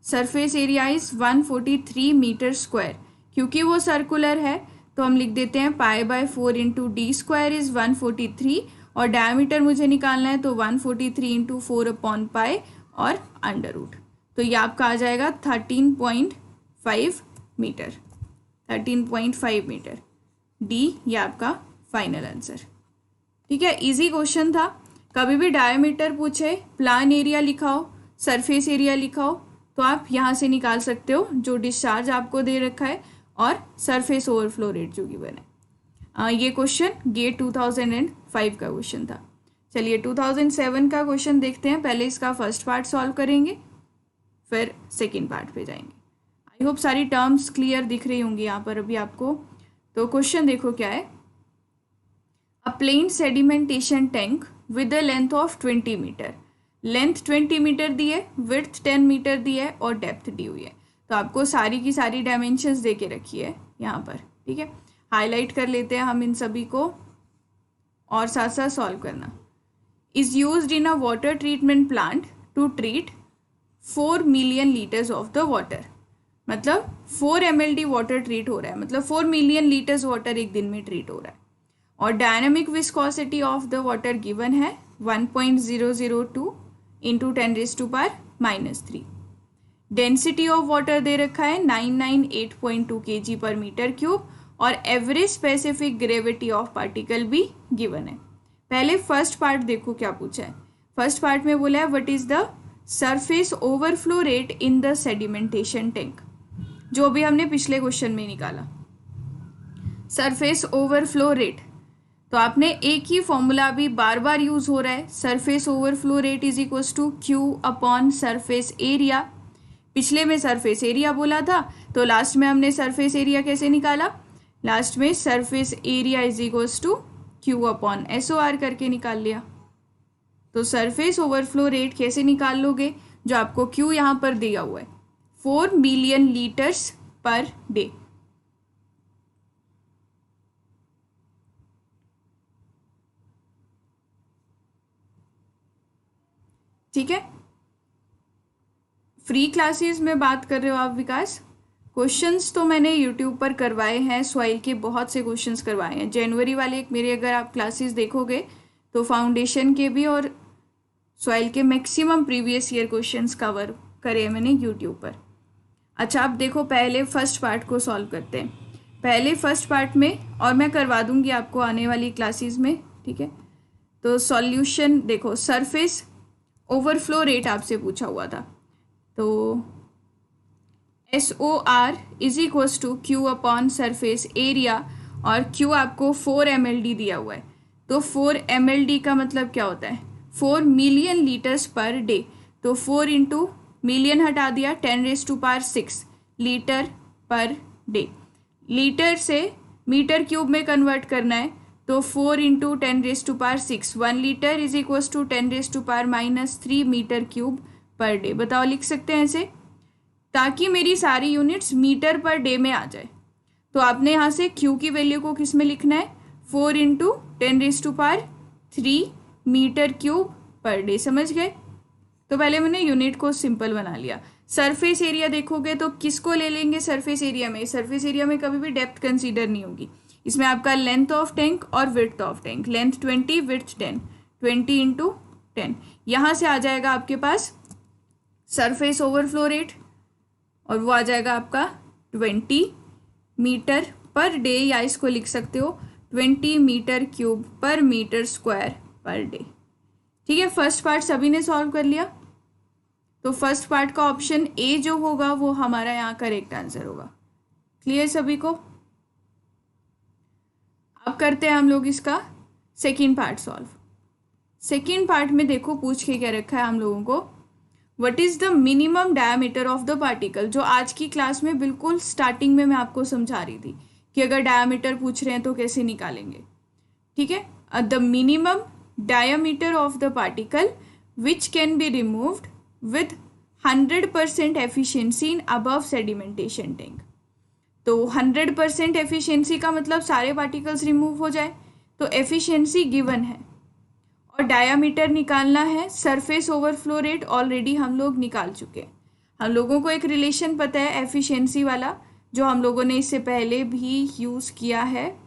Speaker 1: Surface area is 143 metre square. क्योंकि वो सर्कुलर है तो हम लिख देते हैं π/4 इंटू डी स्क्वायर इज 143, और डायमीटर मुझे निकालना है तो 143 इंटू 4/π और अंडर रूट, तो ये आपका आ जाएगा 13.5 मीटर। 13.5 मीटर डी, ये आपका फाइनल आंसर। ठीक है, इजी क्वेश्चन था। कभी भी डायमीटर पूछे, प्लान एरिया लिखाओ, सरफेस एरिया लिखाओ, तो आप यहाँ से निकाल सकते हो जो डिस्चार्ज आपको दे रखा है और सरफेस ओवरफ्लो रेट जो गिवन है। ये क्वेश्चन गेट 2005 का क्वेश्चन था। चलिए 2007 का क्वेश्चन देखते हैं। पहले इसका फर्स्ट पार्ट सॉल्व करेंगे, फिर सेकेंड पार्ट पे जाएंगे। आई होप सारी टर्म्स क्लियर दिख रही होंगी यहाँ पर अभी आपको। तो क्वेश्चन देखो क्या है, a plain sedimentation tank with a length of 20 meter. Length 20 meter दी है, विड्थ 10 मीटर दी है और डेप्थ दी हुई है। तो आपको सारी की सारी डायमेंशंस दे के रखी है यहाँ पर। ठीक है, हाईलाइट कर लेते हैं हम इन सभी को और साथ साथ सॉल्व करना। Is used in a water treatment plant to treat 4 million litres of the water. मतलब 4 ml वाटर ट्रीट हो रहा है, मतलब 4 मिलियन लीटर्स वाटर एक दिन में ट्रीट हो रहा है। और dynamic viscosity of the water given है 1.002 इंटू 10⁻³ डेंसिटी ऑफ वाटर दे रखा है 998.2 kg पर मीटर क्यूब, और average specific gravity of particle भी गिवन है। पहले फर्स्ट पार्ट देखो क्या पूछा है। फर्स्ट पार्ट में बोला है what is the surface overflow rate in the sedimentation tank, जो भी हमने पिछले क्वेश्चन में निकाला। सरफेस ओवरफ्लो रेट, तो आपने एक ही फॉर्मूला भी बार बार यूज हो रहा है। Surface overflow rate is equals to Q/ surface area. पिछले में सरफेस एरिया बोला था, तो लास्ट में हमने सरफेस एरिया कैसे निकाला, लास्ट में surface area is equals to Q/SOR करके निकाल लिया। तो सरफेस ओवरफ्लो रेट कैसे निकाल लोगे, जो आपको Q यहाँ पर दिया हुआ है 4 मिलियन लीटर्स पर डे। ठीक है, फ्री क्लासेस में बात कर रहे हो आप विकास। क्वेश्चंस तो मैंने यूट्यूब पर करवाए हैं, सॉइल के बहुत से क्वेश्चंस करवाए हैं। जनवरी वाले एक मेरे अगर आप क्लासेस देखोगे तो फाउंडेशन के भी और सॉइल के maximum previous year questions cover करे हैं मैंने यूट्यूब पर। अच्छा, आप देखो पहले फर्स्ट पार्ट को सॉल्व करते हैं। पहले फर्स्ट पार्ट में, और मैं करवा दूंगी आपको आने वाली क्लासेस में। ठीक है, तो सॉल्यूशन देखो, सरफेस ओवरफ्लो रेट आपसे पूछा हुआ था, तो SOR is equals to Q/ surface area, और Q आपको 4 mld दिया हुआ है। तो 4 mld का मतलब क्या होता है, 4 मिलियन लीटर्स पर डे। तो 4 इंटू मिलियन हटा दिया, 10⁻6 लीटर पर डे। लीटर से मीटर क्यूब में कन्वर्ट करना है, तो 4 into 10⁻6 1 litre is equals to 10⁻³ metre cube per day. बताओ, लिख सकते हैं ऐसे, ताकि मेरी सारी यूनिट्स मीटर पर डे में आ जाए। तो आपने यहाँ से Q की वैल्यू को किस में लिखना है, 4 into 10⁻³ metre cube per day. समझ गए। तो पहले मैंने यूनिट को सिंपल बना लिया। सरफेस एरिया देखोगे तो किसको ले लेंगे सरफेस एरिया में, सरफेस एरिया में कभी भी डेप्थ कंसीडर नहीं होगी, इसमें आपका लेंथ ऑफ टैंक और width of tank, length 20, width 10, 20 into 10। यहाँ से आ जाएगा आपके पास सरफेस ओवरफ्लो रेट, और वो आ जाएगा आपका 20 मीटर पर डे, या इसको लिख सकते हो 20 metre cube per metre square per day. ठीक है, फर्स्ट पार्ट सभी ने सॉल्व कर लिया, तो फर्स्ट पार्ट का ऑप्शन ए जो होगा वो हमारा यहाँ करेक्ट आंसर होगा। क्लियर सभी को? अब करते हैं हम लोग इसका second part solve. Second part में देखो पूछ के क्या रखा है हम लोगों को, what is the minimum diameter of the particle, जो आज की क्लास में बिल्कुल स्टार्टिंग में मैं आपको समझा रही थी कि अगर डायमीटर पूछ रहे हैं तो कैसे निकालेंगे। ठीक है, the minimum diameter of the particle which can be removed with 100% efficiency in above sedimentation tank। तो 100% एफिशिएंसी का मतलब सारे पार्टिकल्स रिमूव हो जाए, तो एफिशिएंसी गिवन है और डायामीटर निकालना है। सरफेस ओवरफ्लो रेट ऑलरेडी हम लोग निकाल चुके हैं। हम लोगों को एक रिलेशन पता है एफिशिएंसी वाला, जो हम लोगों ने इससे पहले भी यूज़ किया है।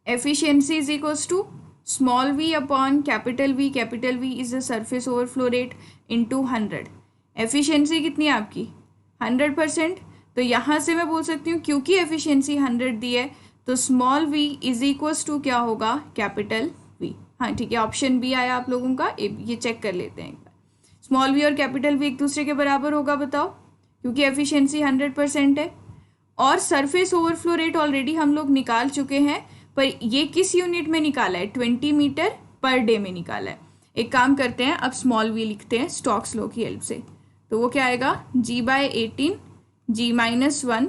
Speaker 1: Efficiency is equals to small v upon capital V, capital V is the surface overflow rate into 100। एफिशिएंसी कितनी है आपकी 100%, तो यहाँ से मैं बोल सकती हूँ क्योंकि एफिशिएंसी 100 दी है तो small v is equals to क्या होगा, कैपिटल V। हाँ ठीक है, ऑप्शन बी आया आप लोगों का, ये चेक कर लेते हैं एक बार। स्मॉल v और कैपिटल V एक दूसरे के बराबर होगा बताओ, क्योंकि एफिशिएंसी 100% है और सरफेस ओवरफ्लो रेट ऑलरेडी हम लोग निकाल चुके हैं, पर ये किस यूनिट में निकाला है, 20 मीटर पर डे में निकाला है। एक काम करते हैं, अब स्मॉल v लिखते हैं स्टोक्स लॉ की हेल्प से, तो वो क्या आएगा g/18 g-1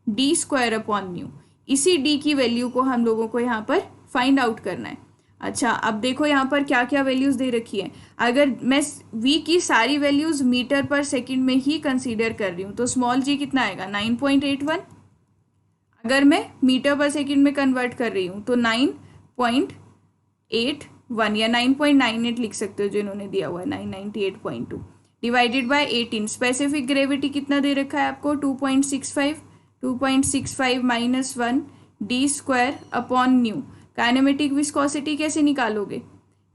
Speaker 1: d square upon new. इसी d की वैल्यू को हम लोगों को यहाँ पर फाइंड आउट करना है। अच्छा, अब देखो यहाँ पर क्या क्या वैल्यूज़ दे रखी है। अगर मैं v की सारी वैल्यूज़ मीटर पर सेकंड में ही कंसीडर कर रही हूँ तो स्मॉल g कितना आएगा 9.81। अगर मैं मीटर पर सेकंड में कन्वर्ट कर रही हूँ तो 9.81 या 9.98 लिख सकते हो, जो इन्होंने दिया हुआ है 998.2 डिवाइडेड बाय 18। स्पेसिफिक ग्रेविटी कितना दे रखा है आपको 2.65, 2.65 minus 1 D square upon nu. Kinematic viscosity कैसे निकालोगे,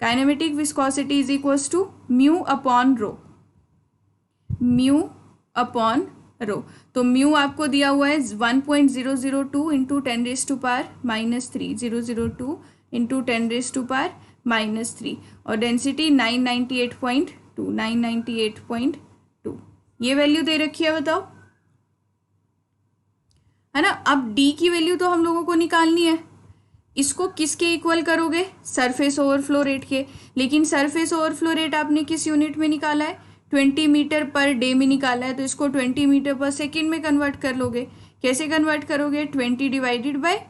Speaker 1: kinematic viscosity is equals to mu upon rho, mu upon rho. तो म्यू आपको दिया हुआ है 1.002 इंटू 10⁻³ -3, 002 इंटू 10⁻³ और डेंसिटी 998.2, 998.2 ये वैल्यू दे रखी है, बताओ है ना। अब डी की वैल्यू तो हम लोगों को निकालनी है, इसको किसके इक्वल करोगे, सरफेस ओवरफ्लो रेट के। लेकिन सरफेस ओवरफ्लो रेट आपने किस यूनिट में निकाला है, 20 मीटर पर डे में निकाला है, तो इसको 20 मीटर पर सेकेंड में कन्वर्ट कर लोगे। कैसे कन्वर्ट करोगे, 20 डिवाइडेड बाय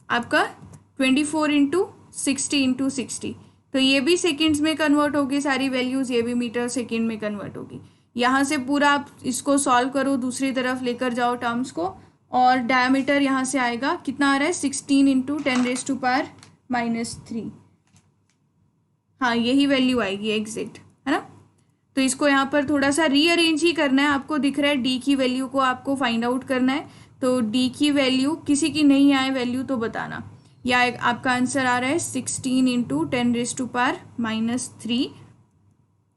Speaker 1: आपका 24 इंटू 60, तो ये भी सेकेंड्स में कन्वर्ट होगी सारी वैल्यूज़, ये भी मीटर सेकेंड में कन्वर्ट होगी। यहाँ से पूरा आप इसको सॉल्व करो, दूसरी तरफ लेकर जाओ टर्म्स को, और डायमीटर यहाँ से आएगा कितना आ रहा है 16 इंटू 10⁻³ हाँ यही वैल्यू आएगी एग्जैक्ट, है ना। तो इसको यहाँ पर थोड़ा सा रीअरेंज ही करना है। आपको दिख रहा है डी की वैल्यू को आपको फाइंड आउट करना है, तो डी की वैल्यू किसी की नहीं आए वैल्यू तो बताना। या आपका आंसर आ रहा है 16 इंटू 10⁻³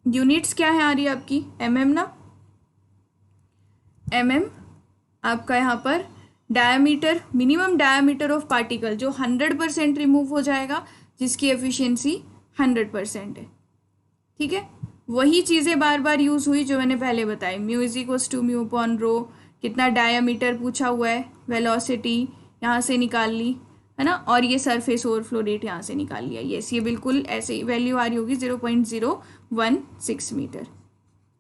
Speaker 1: यूनिट्स क्या है आ रही है आपकी, mm ना, mm आपका यहाँ पर diameter, minimum diameter of particle जो 100% रिमूव हो जाएगा, जिसकी एफिशिएंसी 100% है। ठीक है, वही चीज़ें बार बार यूज़ हुई जो मैंने पहले बताई। Mu is equals to mu upon rho, कितना डायमीटर पूछा हुआ है, वेलोसिटी यहाँ से निकाल ली, है ना, और ये सरफेस ओवरफ्लो रेट यहाँ से निकाल लिया। यस, ये बिल्कुल ऐसे वैल्यू आ रही होगी 0.016 मीटर।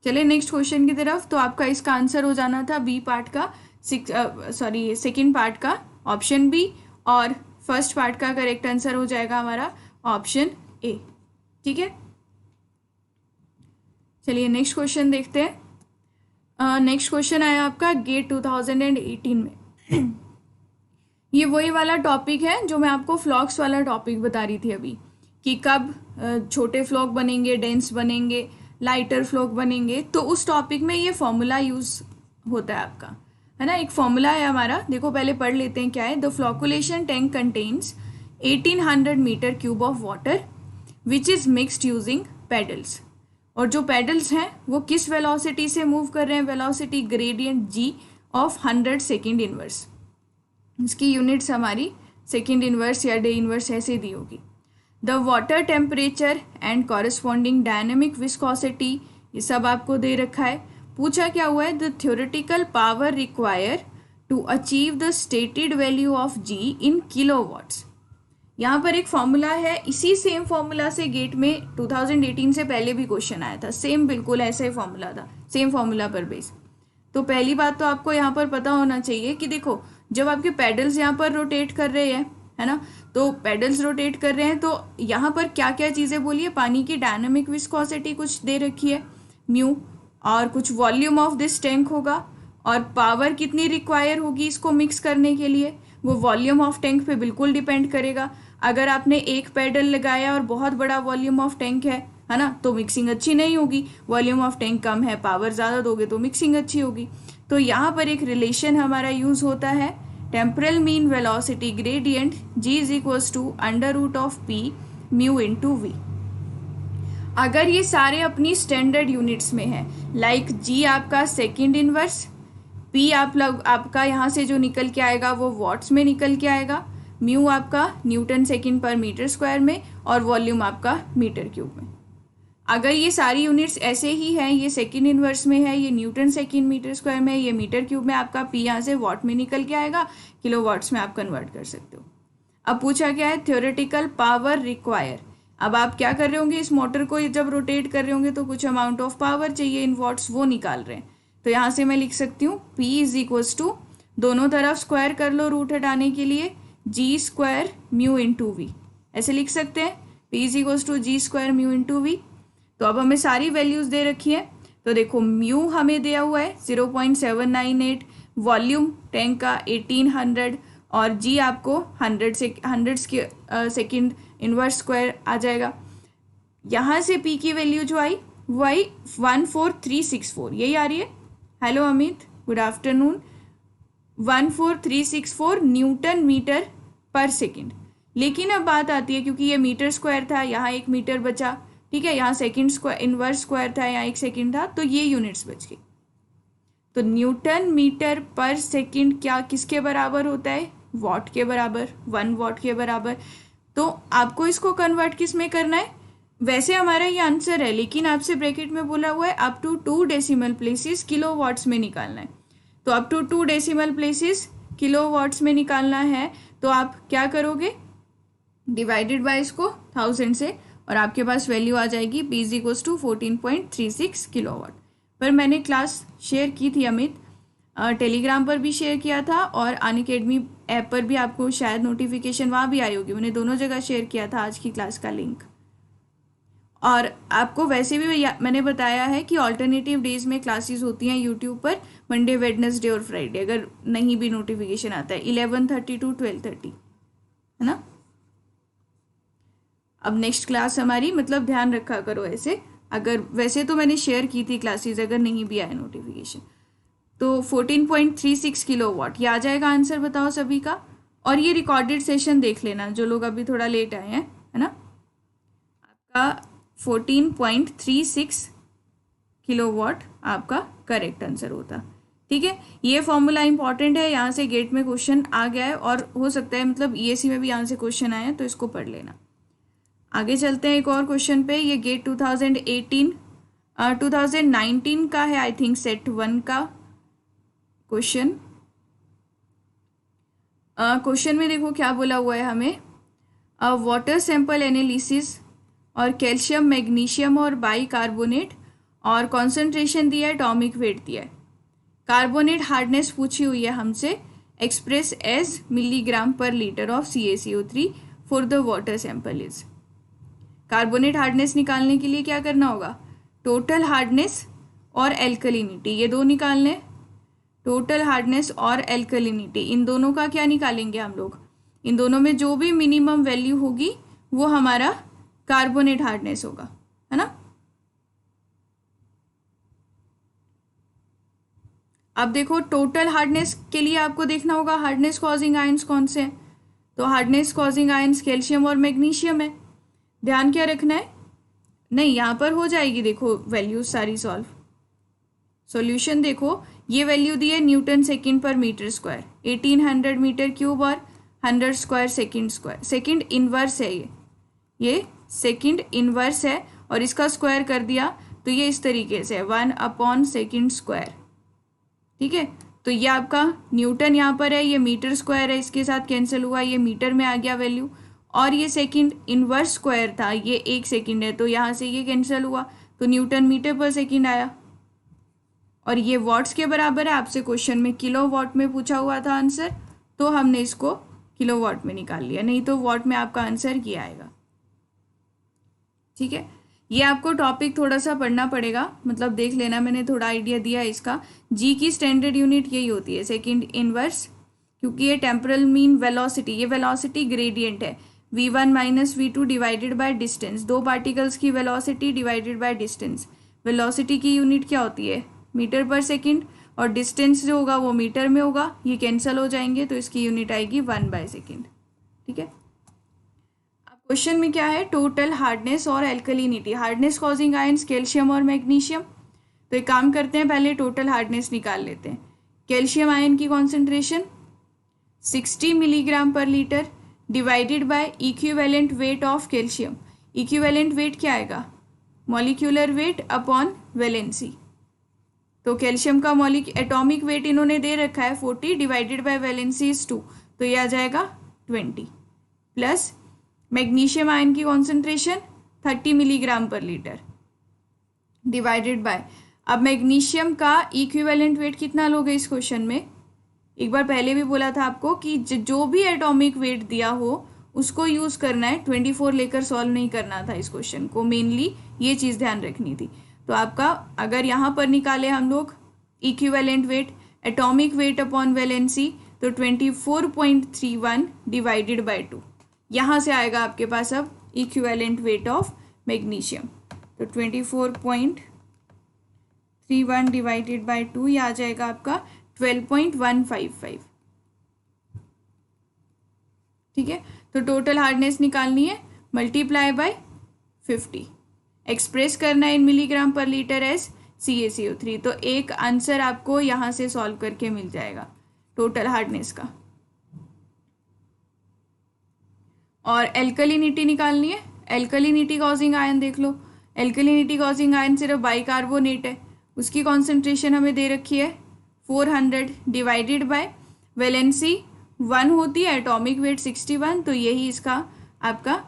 Speaker 1: चलिए नेक्स्ट क्वेश्चन की तरफ। तो आपका इसका आंसर हो जाना था बी पार्ट का, सेकेंड पार्ट का ऑप्शन बी, और फर्स्ट पार्ट का करेक्ट आंसर हो जाएगा हमारा ऑप्शन ए। ठीक है, चलिए नेक्स्ट क्वेश्चन देखते हैं। नेक्स्ट क्वेश्चन आया आपका गेट 2018 में। ये वही वाला टॉपिक है जो मैं आपको फ्लॉक्स वाला टॉपिक बता रही थी अभी, कि कब छोटे फ्लॉक बनेंगे, डेंस बनेंगे, लाइटर फ्लॉक बनेंगे। तो उस टॉपिक में ये फॉर्मूला यूज़ होता है आपका। है ना। एक फॉर्मूला है हमारा, देखो पहले पढ़ लेते हैं क्या है। The flocculation tank contains 1800 metre cube of water which is mixed using paddles. और जो पेडल्स हैं वो किस वेलोसिटी से मूव कर रहे हैं, velocity gradient G of 100 second inverse. इसकी यूनिट्स हमारी सेकेंड इनवर्स या डे इनवर्स ऐसे दी होगी। The water temperature and corresponding dynamic viscosity, ये सब आपको दे रखा है। पूछा क्या हुआ है, the theoretical power require to achieve the stated value of G in kilowatts. यहाँ पर एक फॉर्मूला है, इसी सेम फॉर्मूला से गेट में 2018 से पहले भी क्वेश्चन आया था, सेम बिल्कुल ऐसा ही फॉर्मूला था, सेम फॉर्मूला पर बेस। तो पहली बात तो आपको यहाँ पर पता होना चाहिए कि देखो जब आपके पेडल्स यहाँ पर रोटेट कर रहे हैं, है ना, तो पेडल्स रोटेट कर रहे हैं तो यहाँ पर क्या क्या चीज़ें बोलिए, पानी की डायनामिक विस्कोसिटी कुछ दे रखी है म्यू, और कुछ वॉल्यूम ऑफ दिस टैंक होगा, और पावर कितनी रिक्वायर होगी इसको मिक्स करने के लिए, वो वॉल्यूम ऑफ टैंक पे बिल्कुल डिपेंड करेगा। अगर आपने एक पेडल लगाया और बहुत बड़ा वॉल्यूम ऑफ टैंक है ना, तो मिक्सिंग अच्छी नहीं होगी। वॉल्यूम ऑफ टैंक कम है, पावर ज़्यादा दोगे तो मिक्सिंग अच्छी होगी। तो यहाँ पर एक रिलेशन हमारा यूज़ होता है, temporal mean velocity gradient G is equals to under root of P mu into V. अगर ये सारे अपनी स्टैंडर्ड यूनिट्स में है, लाइक जी आपका सेकेंड इनवर्स, पी आपका यहाँ से जो निकल के आएगा वो वॉट्स में निकल के आएगा, म्यू आपका न्यूटन सेकेंड पर मीटर स्क्वायर में, और वॉल्यूम आपका मीटर क्यूब में। अगर ये सारी यूनिट्स ऐसे ही हैं, ये सेकेंड इनवर्स में है, ये न्यूटन सेकेंड मीटर स्क्वायर में, ये मीटर क्यूब में, आपका पी यहाँ से वॉट में निकल के आएगा, किलो वॉट्स में आप कन्वर्ट कर सकते हो। अब पूछा क्या है, थ्योरेटिकल पावर रिक्वायर। अब आप क्या कर रहे होंगे, इस मोटर को जब रोटेट कर रहे होंगे तो कुछ अमाउंट ऑफ पावर चाहिए इन वॉट्स, वो निकाल रहे हैं। तो यहाँ से मैं लिख सकती हूँ P इज इक्वल्स टू, दोनों तरफ स्क्वायर कर लो रूट हटाने के लिए, G square mu into V, ऐसे लिख सकते हैं। P is equals to G square mu into V. तो अब हमें सारी वैल्यूज़ दे रखी है, तो देखो म्यू हमें दिया हुआ है 0.798, वॉल्यूम टैंक का 1800, और जी आपको 100 सेकेंड इनवर्स स्क्वायर आ जाएगा। यहाँ से पी की वैल्यू जो आई वो आई 14364, यही आ रही है। Hello Amit, good afternoon. 14364 newton metre per second. लेकिन अब बात आती है, क्योंकि ये मीटर स्क्वायर था, यहाँ एक मीटर बचा, ठीक है, यहाँ सेकेंड स्क्वायर इनवर्स स्क्वायर था, यहाँ एक सेकेंड था, तो ये यूनिट्स बच गई। तो न्यूटन मीटर पर सेकेंड क्या किसके बराबर होता है, वॉट के बराबर, 1 वॉट के बराबर। तो आपको इसको कन्वर्ट किस में करना है, वैसे हमारा ये आंसर है, लेकिन आपसे ब्रैकेट में बोला हुआ है up to 2 decimal places kilo watts में निकालना है। तो up to 2 decimal places kilo watts में निकालना है, तो आप क्या करोगे, डिवाइडेड बाय इसको 1000 से, और आपके पास वैल्यू आ जाएगी P is equals to 14.36 kilowatt. पर मैंने क्लास शेयर की थी अमित, टेलीग्राम पर भी शेयर किया था, और अनअकैडमी ऐप पर भी आपको शायद नोटिफिकेशन वहाँ भी आई होगी, मैंने दोनों जगह शेयर किया था आज की क्लास का लिंक। और आपको वैसे भी मैंने बताया है कि ऑल्टरनेटिव डेज में क्लासेस होती हैं यूट्यूब पर, मंडे वेडनेसडे और फ्राइडे, अगर नहीं भी नोटिफिकेशन आता है 11:30 to 12:30, है ना। अब नेक्स्ट क्लास हमारी, मतलब ध्यान रखा करो ऐसे, अगर वैसे तो मैंने शेयर की थी क्लासेस, अगर नहीं भी आया नोटिफिकेशन, तो 14.36 किलोवाट ये आ जाएगा आंसर, बताओ सभी का। और ये रिकॉर्डेड सेशन देख लेना, जो लोग अभी थोड़ा लेट आए हैं, है ना। आपका 14.36 किलोवाट आपका करेक्ट आंसर होता, ठीक है। ये फॉर्मूला इंपॉर्टेंट है, यहाँ से गेट में क्वेश्चन आ गया है, और हो सकता है मतलब ESC में भी यहाँ से क्वेश्चन आया है, तो इसको पढ़ लेना। आगे चलते हैं एक और क्वेश्चन पे, ये गेट 2019 का है, आई थिंक सेट 1 का क्वेश्चन। क्वेश्चन में देखो क्या बोला हुआ है हमें, वाटर सैंपल एनालिसिस, और कैल्शियम मैग्नीशियम और बाइकार्बोनेट, और कॉन्सेंट्रेशन दिया है, एटॉमिक वेट दिया है। कार्बोनेट हार्डनेस पूछी हुई है हमसे, एक्सप्रेस एज मिलीग्राम पर litre of CaCO3 for the water sample is. Carbonate hardness निकालने के लिए क्या करना होगा, टोटल हार्डनेस और एल्कलिनिटी, ये दो निकालने, टोटल हार्डनेस और एल्कलिनिटी, इन दोनों का क्या निकालेंगे हम लोग, इन दोनों में जो भी मिनिमम वैल्यू होगी वो हमारा कार्बोनेट हार्डनेस होगा, है ना। अब देखो टोटल हार्डनेस के लिए आपको देखना होगा हार्डनेस कॉजिंग आयंस कौन से हैं। तो हार्डनेस कॉजिंग आयंस कैल्शियम और मैग्नीशियम है। ध्यान क्या रखना है, नहीं यहाँ पर हो जाएगी, देखो वैल्यूज सारी सॉल्व। सॉल्यूशन देखो, ये वैल्यू दी है न्यूटन सेकंड पर मीटर स्क्वायर, 1800 मीटर क्यूब और 100 square second square. Second inverse है ये सेकंड इनवर्स है और इसका स्क्वायर कर दिया तो ये इस तरीके से 1/सेकंड स्क्वायर। ठीक है, तो ये आपका न्यूटन यहाँ पर है, ये मीटर स्क्वायर है, इसके साथ कैंसिल हुआ, ये मीटर में आ गया वैल्यू, और ये सेकंड इनवर्स स्क्वायर था, ये 1 सेकंड है, तो यहाँ से ये कैंसिल हुआ तो न्यूटन मीटर पर सेकंड आया। और ये वॉट्स के बराबर है, आपसे क्वेश्चन में किलो वॉट में पूछा हुआ था आंसर, तो हमने इसको किलो वॉट में निकाल लिया, नहीं तो वॉट में आपका आंसर ये आएगा। ठीक है, ये आपको टॉपिक थोड़ा सा पढ़ना पड़ेगा, मतलब देख लेना, मैंने थोड़ा आइडिया दिया है इसका। जी की स्टैंडर्ड यूनिट यही होती है सेकंड इनवर्स, क्योंकि ये टेम्परल मीन वेलोसिटी, ये वेलोसिटी ग्रेडियंट है, v1 minus v2 divided by distance, दो पार्टिकल्स की velocity divided by distance. Velocity की यूनिट क्या होती है, मीटर पर सेकेंड, और डिस्टेंस जो होगा वो मीटर में होगा, ये कैंसिल हो जाएंगे तो इसकी यूनिट आएगी 1/सेकेंड। ठीक है, क्वेश्चन में क्या है, टोटल हार्डनेस और alkalinity, hardness causing ions calcium और मैग्नीशियम। तो एक काम करते हैं, पहले टोटल हार्डनेस निकाल लेते हैं। कैल्शियम आयन की कॉन्सेंट्रेशन 60 मिलीग्राम पर litre divided by equivalent weight of calcium. Equivalent weight क्या आएगा, मॉलिक्यूलर वेट अपॉन वैलेंसी। तो कैल्शियम का एटॉमिक वेट इन्होंने दे रखा है 40 डिवाइडेड बाय वैलेंसी इज 2, तो ये आ जाएगा 20, प्लस मैग्नीशियम आयन की कॉन्सेंट्रेशन 30 मिलीग्राम पर लीटर डिवाइडेड बाय, अब मैग्नीशियम का इक्विवेलेंट वेट कितना लोगे इस क्वेश्चन में, एक बार पहले भी बोला था आपको कि जो भी एटॉमिक वेट दिया हो उसको यूज करना है, 24 लेकर सॉल्व नहीं करना था इस क्वेश्चन को, मेनली ये चीज ध्यान रखनी थी। तो आपका अगर यहाँ पर निकाले हम लोग equivalent weight, atomic weight upon valency, तो 24.31 डिवाइडेड बाय 2, यहाँ से आएगा आपके पास अब इक्विवेलेंट वेट ऑफ मैग्नीशियम, तो 24.31 डिवाइडेड बाय 2, ये आ जाएगा आपका 12.155। ठीक है, तो टोटल हार्डनेस निकालनी है, मल्टीप्लाई बाय 50, एक्सप्रेस करना है इन मिलीग्राम पर लीटर एज CaCO3। तो एक आंसर आपको यहाँ से सॉल्व करके मिल जाएगा टोटल हार्डनेस का। और एल्कलिनिटी निकालनी है, एल्कलिनिटी कॉजिंग आयन देख लो, एल्कलिनिटी कॉजिंग आयन सिर्फ बाइकार्बोनेट है, उसकी कॉन्सेंट्रेशन हमें दे रखी है 400 डिवाइडेड बाय वैलेंसी 1 होती है, एटॉमिक वेट 61, तो यही इसका आपका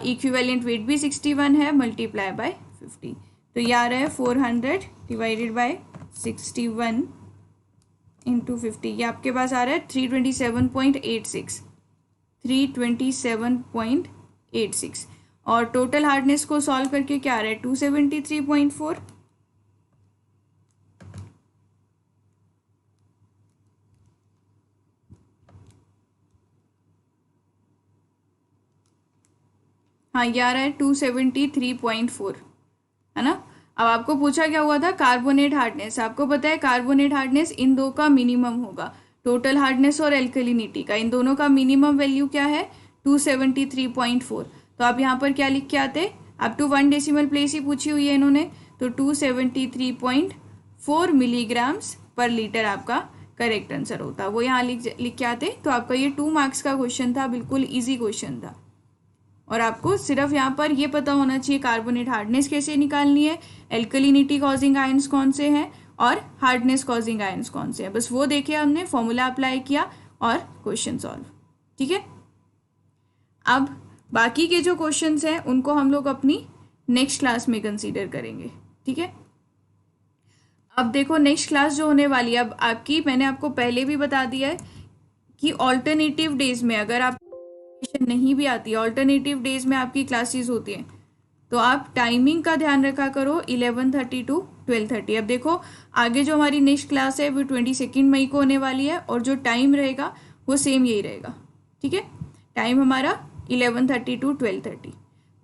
Speaker 1: इक्विवेलेंट वेट भी 61 है, मल्टीप्लाई बाय 50, तो ये आ रहा है 400 डिवाइडेड बाय 61 इंटू 50, ये आपके पास आ रहा है 327.86। और टोटल हार्डनेस को सॉल्व करके क्या आ रहा है 273.4। हाँ, ये आ रहा है 273.4, है ना। अब आपको पूछा क्या हुआ था, कार्बोनेट हार्डनेस, आपको पता है कार्बोनेट हार्डनेस इन दो का मिनिमम होगा, टोटल हार्डनेस और एल्कलिनिटी का, इन दोनों का मिनिमम वैल्यू क्या है 273.4। तो आप यहाँ पर क्या लिख के आते, अप टू 1 डेसिमल प्लेस ही पूछी हुई है इन्होंने, तो 273.4 मिलीग्राम्स पर लीटर आपका करेक्ट आंसर होता, वो यहाँ लिख के आते, तो आपका ये 2 मार्क्स का क्वेश्चन था, बिल्कुल ईजी क्वेश्चन था। और आपको सिर्फ यहाँ पर ये पता होना चाहिए कार्बोनेट हार्डनेस कैसे निकालनी है, एल्कलिनिटी कॉजिंग आयंस कौन से हैं और हार्डनेस कॉजिंग आयंस कौन से हैं, बस वो देखे हमने, फॉर्मूला अप्लाई किया और क्वेश्चन सॉल्व। ठीक है, अब बाकी के जो क्वेश्चंस हैं उनको हम लोग अपनी नेक्स्ट क्लास में कंसीडर करेंगे। ठीक है, अब देखो नेक्स्ट क्लास जो होने वाली है, अब आपकी, मैंने आपको पहले भी बता दिया है कि ऑल्टरनेटिव डेज में अगर आप नहीं भी आती है, ऑल्टरनेटिव डेज में आपकी क्लासेस होती हैं, तो आप टाइमिंग का ध्यान रखा करो 11:30 to 12:30। अब देखो आगे जो हमारी नेक्स्ट क्लास है वो 22 मई को होने वाली है, और जो टाइम रहेगा वो सेम यही रहेगा। ठीक है, टाइम हमारा 11:30 to 12:30।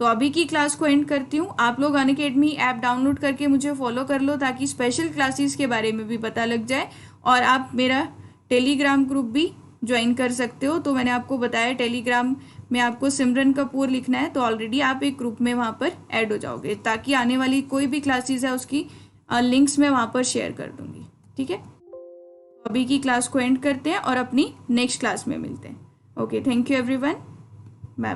Speaker 1: तो अभी की क्लास को एंड करती हूँ, आप लोग अनअकैडमी ऐप डाउनलोड करके मुझे फॉलो कर लो, ताकि स्पेशल क्लासेस के बारे में भी पता लग जाए और आप मेरा टेलीग्राम ग्रुप भी ज्वाइन कर सकते हो। तो मैंने आपको बताया टेलीग्राम में आपको सिमरन कपूर लिखना है, तो ऑलरेडी आप एक ग्रुप में वहाँ पर ऐड हो जाओगे, ताकि आने वाली कोई भी क्लासेस है उसकी लिंक्स मैं वहाँ पर शेयर कर दूँगी। ठीक है, अभी की क्लास को एंड करते हैं और अपनी नेक्स्ट क्लास में मिलते हैं। Okay, thank you everyone.